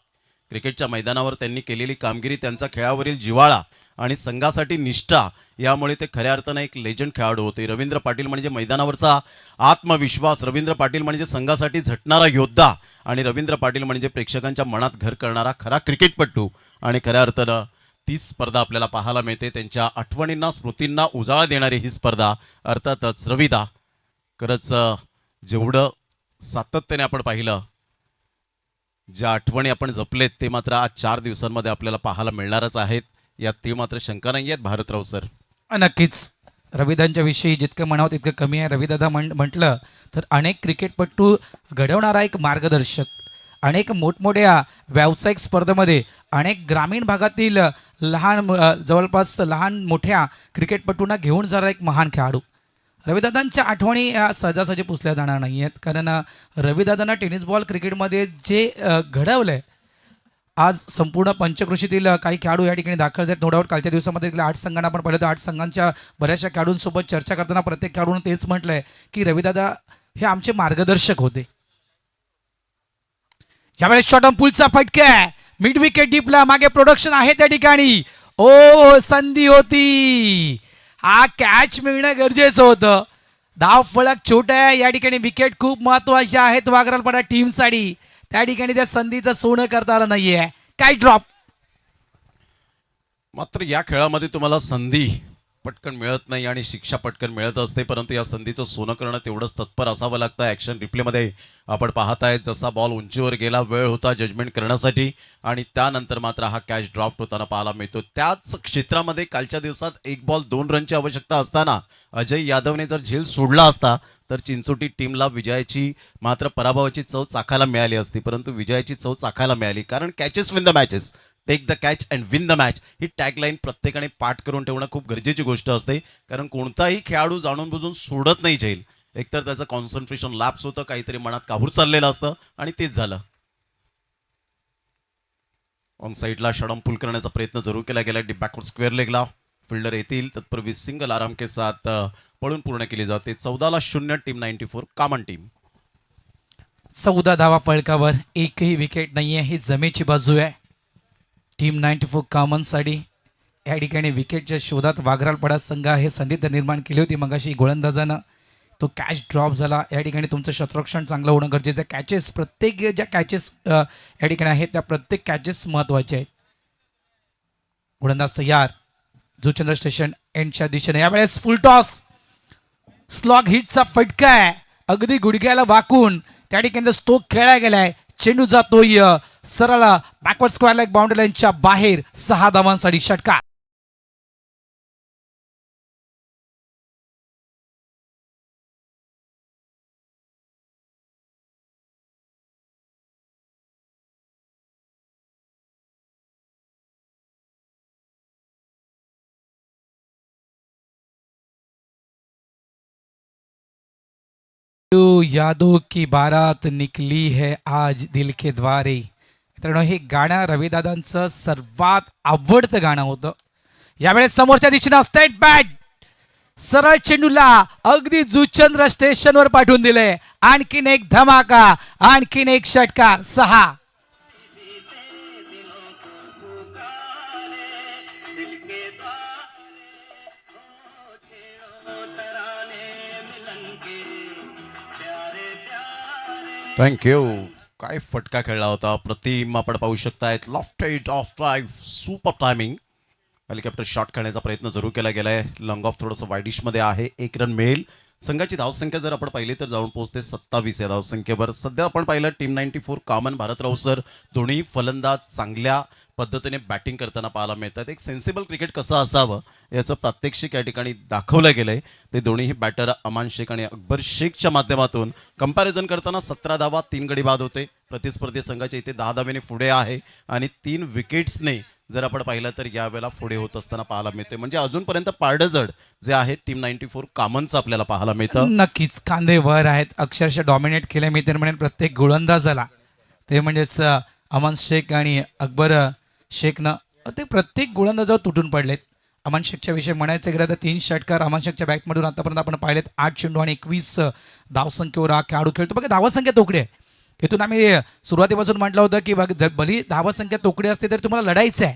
क्रिकेटच्या मैदानावर त्यांनी केलेली कामगिरी, त्यांचा खेळावरील जिव्हाळा आणि संघासाठी निष्ठा, यामुळे ते खऱ्या अर्थाने एक लेजंड खेळाडू होते. रवींद्र पाटील म्हणजे मैदानावरचा आत्मविश्वास, रवींद्र पाटील म्हणजे संघासाठी झटणारा योद्धा आणि रवींद्र पाटील म्हणजे प्रेक्षकांच्या मनात घर करणारा खरा क्रिकेटपटू. आणि खऱ्या अर्थानं तीच स्पर्धा आपल्याला पाहायला मिळते. त्यांच्या आठवणींना, स्मृतींना उजाळा देणारी ही स्पर्धा. अर्थातच रविदा, खरंच जेवढं सातत्याने आपण पाहिलं ज्या आठवणी आपण जपलेत ते मात्र आज 4 दिवसांमध्ये आपल्याला पाहायला मिळणारच आहेत. यात ती मात्र शंका नाही आहेत भारतराव सर. नक्कीच रविदांच्या विषयी जितकं म्हणावं तितकं कमी आहे. रविदादा म्हटलं तर अनेक क्रिकेटपटू घडवणारा एक मार्गदर्शक, अनेक मोठमोठ्या व्यावसायिक स्पर्धेमध्ये अनेक ग्रामीण भागातील जवळपास लहान मोठ्या क्रिकेटपटूंना घेऊन जाणारा एक महान खेळाडू. रविदादांच्या आठवणी या सहजासहजी पुसल्या जाणार नाही आहेत, कारण रविदादांना टेनिस बॉल क्रिकेटमध्ये जे घडवलं आहे, आज संपूर्ण पंचक्रोशीतील काही खेळाडू या ठिकाणी दाखल आहेत. नो डाऊट कालच्या दिवसामध्ये देखील 8 संघांना आपण पाहिलं तर 8 संघांच्या बऱ्याचशा खेळाडूंसोबत चर्चा करताना प्रत्येक खेळाडूनं तेच म्हटलं आहे की रविदादा हे आमचे मार्गदर्शक होते. यावेळेस शॉर्ट ऑन पुलचा फटका आहे, मिड विकेट डीपला, मागे प्रोडक्शन आहे त्या ठिकाणी. ओ संधी होती, हा कॅच मिळणं गरजेचं होतं. धाव फलक छोटा आहे या ठिकाणी, विकेट खूप महत्वाचे आहेत वागरालपाडा टीमसाठी. त्या ठिकाणी त्या संधीचं सोनं करता आलं नाहीये. काय ड्रॉप. मात्र या खेळामध्ये तुम्हाला संधी पटकन मिळत नाही आणि शिक्षा पटकन मिळत असते, परंतु या संधीचं सोनं करणं तेवढंच तत्पर असावं लागतं. ॲक्शन रिप्लेमध्ये आपण पाहताय जसा बॉल उंचीवर गेला, वेळ होता जजमेंट करण्यासाठी आणि त्यानंतर मात्र हा कॅच ड्रॉप होताना पाहायला मिळतो. त्याच क्षेत्रामध्ये कालच्या दिवसात 1 बॉल 2 रनची आवश्यकता असताना अजय यादवने जर झेल सोडला असता तर चिंचोटी टीमला विजयाची मात्र पराभवाची चव चाखायला मिळाली असती, परंतु विजयाची चव चाखायला मिळाली. कारण catches win the matches, take the catch and win the match ही टॅगलाईन प्रत्येकाने पाठ करून ठेवणं खूप गरजेची गोष्ट असते. कारण कोणताही खेळाडू जाणून बुजून सोडत नाही झेल, एकतर त्याचं कॉन्सन्ट्रेशन लॅप्स होतं, काहीतरी मनात काहूर चाललेलं असतं आणि तेच झालं. ऑन साईडला षडम पुल करण्याचा प्रयत्न जरूर केला गेला. डी बॅकवर्ड स्क्वेअर लेगला फिल्डर येतील, तत्पूर्वी सिंगल आराम के साथ पळून पूर्ण केली जाते. 14-0 टीम 94 कामन टीम. 14 धावा फळकावर, एकही विकेट नाहीये, ही जमेची बाजू आहे टीम 94 कॉमनसाठी. या ठिकाणी विकेटच्या शोधात वाघरालपाडा संघ हे संधी तर निर्माण केली होती मगाशी गोलंदाजानं, तो कॅच ड्रॉप झाला. या ठिकाणी तुमचं शतरक्षण चांगलं होणं गरजेचं आहे. कॅचेस प्रत्येक ज्या कॅचेस या ठिकाणी आहेत त्या प्रत्येक कॅचेस महत्वाचे आहेत. गोलंदाज तयार, जुचंद्र स्टेशन एंडच्या दिशेने. यावेळेस फुल टॉस, स्लॉग हिटचा फटका आहे, अगदी गुडघ्याला वाकून त्या ठिकाणी स्टोक खेळला गेलाय. चेंडू जातोय सरळ बॅकवर्ड स्क्वेअर लेग बाउंड्री लाईनच्या बाहेर. 6 धावांसाठी षटकार. यादों की बारात निकली है आज दिल के द्वारे. मित्रांनो, हे गाणं रविदादांचं सर्वात आवडतं गाणं होतं. यावेळेस समोरच्या दिशेनं स्ट्रेट बॅट, सरळ चेंडूला अगदी जुचंद्र स्टेशनवर पाठवून दिले. आणखीन एक धमाका, आणखीन एक षटकार. 6. थँक्यू. काय फटका खेळला होता, प्रतिम आपण पाहू शकतायत. Lofted off drive, super timing. Helicopter shot खेळण्याचा प्रयत्न जरूर केला गेलाय. लॉंग ऑफ थोडंसं वाईडिशमध्ये आहे. 1 रन मिळेल. संघाची धावसंख्या जर आपण पाहिली तर जाऊन पोहोचते 27 या धावसंख्येवर. सध्या आपण पाहिलं टीम 94 कॉमन भारतराव सर दोन्ही फलंदाज चांगल्या पद्धतीने बॅटिंग करताना पाहायला मिळतात. एक सेन्सिबल क्रिकेट कसं असावं याचं प्रात्यक्षिक या ठिकाणी दाखवलं गेलंय. ते दोन्हीही बॅटर अमान शेख आणि अकबर शेखच्या माध्यमातून कंपॅरिझन करताना 17 धावा 3 गडी बाद होते. प्रतिस्पर्धी संघाच्या इथे 10 धावेने पुढे आहे आणि 3 विकेट्सने जर आपण पाहिलं तर यावेळेला पुढे होत असताना पाहायला मिळते. म्हणजे अजूनपर्यंत पारडजड जे आहे टीम 94 कॉमनचं आपल्याला पाहायला मिळतं. नक्कीच कांदे वर आहेत, अक्षरशः डॉमिनेट केले मी तर म्हणेन प्रत्येक गोलंदाजाला. ते म्हणजेच अमान शेख आणि अकबर शेखनं ते प्रत्येक गोलंदाजावर तुटून पडलेत. अमान शेखच्या विषयी म्हणायचं गेलं तर 3 षटकार अमान शेखच्या बॅटमधून आतापर्यंत आपण पाहिलेत. 8 चेंडू आणि 21 धावसंख्येवर हा खेळाडू खेळतो. बघा धावसंख्या तोकडी आहे. इथून आम्ही सुरुवातीपासून म्हटलं होतं की बघ भली धावसंख्या तोकडी असते तर तुम्हाला लढायचं आहे,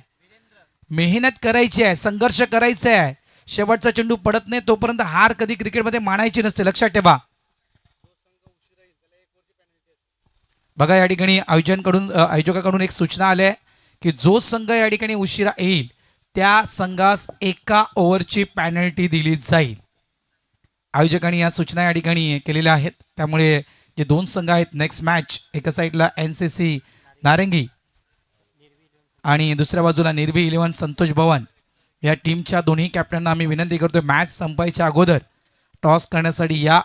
मेहनत करायची आहे, संघर्ष करायचा आहे. शेवटचा चेंडू पडत नाही तोपर्यंत हार कधी क्रिकेटमध्ये मानायची नसते, लक्षात ठेवा. बघा या ठिकाणी आयोजकाकडून एक सूचना आली आहे की जो संघ या ठिकाणी उशिरा येईल त्या संघास 1 ओव्हरची पॅनल्टी दिली जाईल. आयोजकांनी या सूचना या ठिकाणी केलेल्या आहेत. त्यामुळे जे 2 संघ आहेत नेक्स्ट मॅच, एका साईडला NCC नारंगी आणि दुसऱ्या बाजूला निर्वी 11 संतोष भवन या टीमच्या दोन्ही कॅप्टनना आम्ही विनंती करतोय मॅच संपायच्या अगोदर टॉस करण्यासाठी या,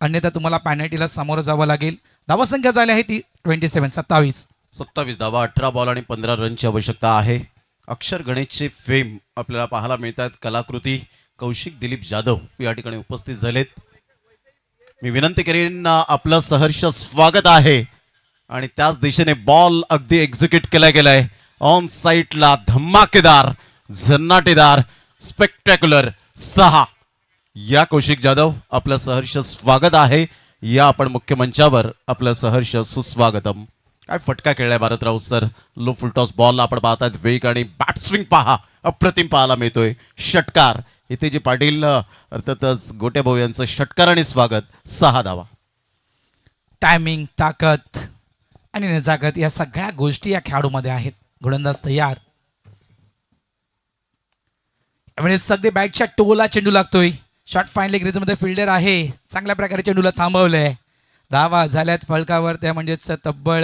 अन्यथा तुम्हाला पॅनल्टीला सामोरं जावं लागेल. धावसंख्या झाली आहे ती 27. 27 धावा, 18 बॉल आणि 15 रनची आवश्यकता आहे. अक्षर गणेशचे फेम आपल्याला पाहायला मिळतात. कलाकृती कौशिक दिलीप जाधव या ठिकाणी उपस्थित झालेत. मी विनंती करीन, आपलं सहर्ष स्वागत आहे. आणि त्याच दिशेने बॉल अगदी एक्झिक्यूट केला गेलाय. ऑन साईडला धमाकेदार, झन्नाटेदार, स्पेक्टॅक्युलर 6 या कौशिक जाधव आपलं सहर्ष स्वागत आहे. या आपण मुख्य मंचावर आपलं सहर्ष सुस्वागतम. काय फटका खेळलाय Bharat Raut sir. Low full toss ball आपण पाहतात. वेग आणि बॅट स्विंग पहा, अप्रतिम पाहायला मिळतोय. षटकार इथे जे पाटील अर्थातच गोटे भाऊ यांचं षटकाराने स्वागत. 6 धावा. टायमिंग, ताकद आणि नजाकत या सगळ्या गोष्टी या खेळाडूमध्ये आहेत. गोलंदाज तयार. यावेळेस अगदी बॅटच्या टोला चेंडू लागतोय. शॉट फाईन लेग मध्ये फिल्डर आहे, चांगल्या प्रकारे चेंडूला थांबवलंय. धावा झाल्यात फलकावर, त्या म्हणजेच तब्बल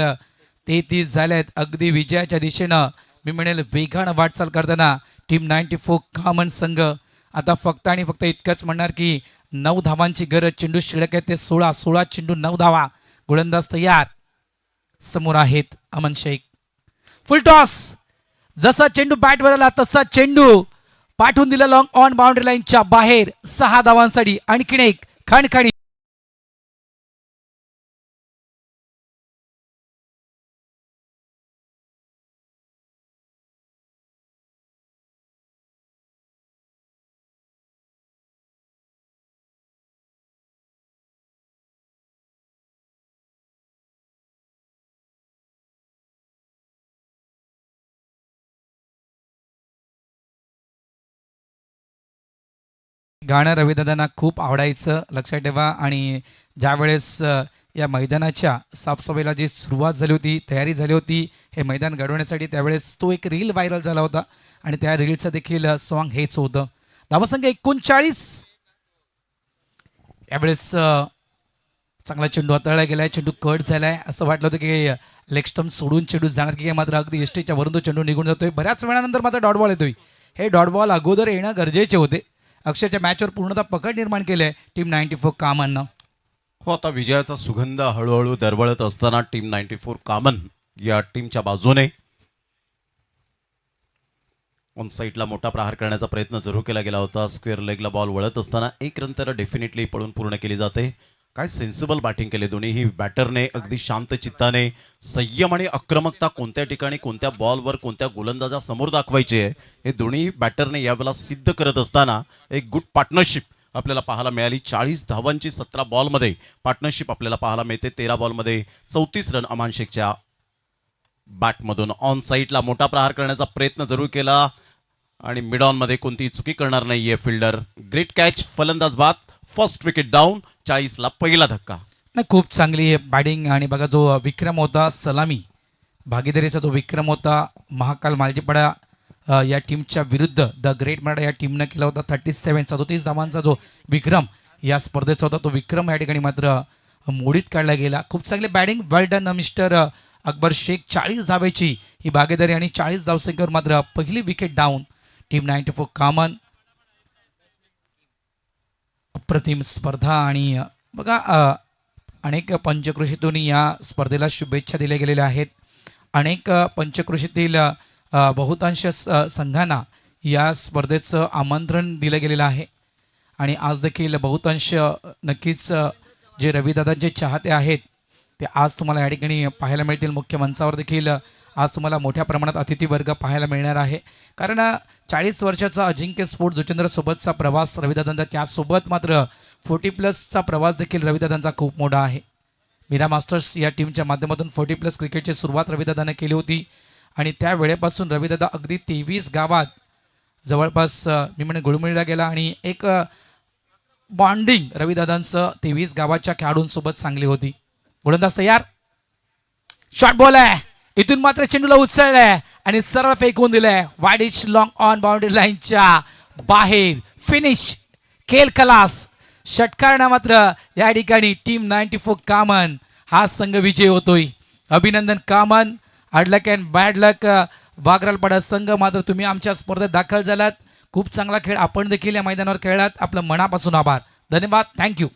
33 झाल्यात. अगदी विजयाच्या दिशेनं मी म्हणेल वेगानं वाटचाल करताना टीम 94 कॉमन संघ आता फक्त आणि फक्त इतकंच म्हणणार की 9 धावांची गरज. चेंडू शिल्लक आहे ते 16 चेंडू 9 धावा. गोलंदाज तयार. समोर आहेत अमन शेख. फुल टॉस. जसा चेंडू बॅटवर आला तसा चेंडू पाठवून दिला लॉंग ऑन बाउंड्री लाईनच्या बाहेर. 6 धावांसाठी आणखीन एक खणखणी. गाणं रविदादांना खूप आवडायचं, लक्षात ठेवा. आणि ज्यावेळेस या मैदानाच्या साफसफाईला जी सुरुवात झाली होती, तयारी झाली होती हे मैदान घडवण्यासाठी, त्यावेळेस तो एक रील व्हायरल झाला होता आणि त्या रीलचं देखील सॉन्ग हेच होतं. धावसंख्या 39. यावेळेस चांगला चेंडू हाताळला गेलाय. चेंडू कट झालाय. असं वाटलं होतं की लेग स्टंप सोडून चेंडू जाणार की, मात्र अगदी एसटीच्या वरून तो चेंडू निघून जातोय. बऱ्याच वेळानंतर मात्र डॉट बॉल येतोय. हे डॉट बॉल अगोदर येणं गरजेचे होते. अक्षरच्या मॅचवर पूर्णतः पकड निर्माण केले टीम 94 कामननं. हो, आता विजयाचा सुगंध हळूहळू दरवळत असताना टीम 94 कॉमन या टीमच्या बाजूने ऑन साईडला मोठा प्रहार करण्याचा प्रयत्न जरूर केला गेला होता. स्क्वेअर लेगला बॉल वळत असताना 1 रन तर डेफिनेटली पळून पूर्ण केली जाते. काय सेन्सिबल बॅटिंग केले दोन्हीही बॅटरने. अगदी शांत चित्ताने, संयम आणि आक्रमकता कोणत्या ठिकाणी कोणत्या बॉलवर कोणत्या गोलंदाजासमोर दाखवायची आहे हे दोन्ही बॅटरने यावेळेला सिद्ध करत असताना एक गुड पार्टनरशिप आपल्याला पाहायला मिळाली. 40 धावांची 17 बॉलमध्ये पार्टनरशिप आपल्याला पाहायला मिळते. 13 बॉलमध्ये 34 रन अमान शेखच्या बॅटमधून. ऑन साईडला मोठा प्रहार करण्याचा प्रयत्न जरूर केला आणि मिड ऑनमध्ये कोणतीही चुकी करणार नाहीये फिल्डर. ग्रेट कॅच, फलंदाज बाद. First wicket down. 40ला पहिला धक्का. नाही, खूप चांगली बॅटिंग. आणि बघा जो विक्रम होता सलामी भागीदारीचा, तो विक्रम होता महाकाल मालजीपाडा या टीमच्या विरुद्ध द ग्रेट मराठा या टीमनं केला होता. 37 धावांचा जो विक्रम या स्पर्धेचा होता, तो विक्रम या ठिकाणी मात्र मोडीत काढला गेला. खूप चांगली बॅटिंग. वेल डन मिस्टर अकबर शेख. 40 धावेची ही भागीदारी आणि 40 धावसंख्येवर मात्र पहिली विकेट डाऊन टीम 94 कॉमन. अप्रतिम स्पर्धा. आणि बघा अनेक पंचक्रोशीतून या स्पर्धेला शुभेच्छा दिल्या गेलेल्या आहेत. अनेक पंचक्रोशीतील बहुतांश संघांना या स्पर्धेचं आमंत्रण दिलं गेलेलं आहे. आणि आज देखील बहुतांश नक्कीच जे रविदादांचे चाहते आहेत ते आज तुम्हाला या ठिकाणी पाहायला मिळतील. मुख्य मंचावर देखील आज तुम्हाला मोठ्या प्रमाणात अतिथी वर्ग पाहायला मिळणार आहे. कारण 40 वर्षाचा अजिंक्य स्पोर्ट जुचेंद्र सोबतचा प्रवास रविदादांचा, त्यासोबत मात्र 40+ प्रवास देखील रविदादांचा खूप मोठा आहे. मीरा मास्टर्स या टीमच्या माध्यमातून 40+ क्रिकेटची सुरुवात रविदादाने केली होती. आणि त्या वेळेपासून रविदादा अगदी 23 गावात जवळपास मी म्हणे गुळमुळीला गेला. आणि एक बॉन्डिंग रविदादांचं 23 गावाच्या खेळाडूंसोबत चांगली होती. गोलंदाज तयार. शॉर्ट बॉल आहे. इथून मात्र चेंडूला उचललाय आणि सरळ फेकून दिलाय वाईडिश लॉंग ऑन बाउंड्री लाईनच्या बाहेर. फिनिश. खेल खलास. षटकारणा मात्र या ठिकाणी टीम 94 कामन हा संघ विजय होतोय. अभिनंदन कामन. Hard luck and bad luck. Vagharalpada संघ मात्र तुम्ही आमच्या स्पर्धेत दाखल झालात. खूप चांगला खेळ आपण देखील या मैदानावर खेळलात. आपलं मनापासून आभार. धन्यवाद. थँक्यू.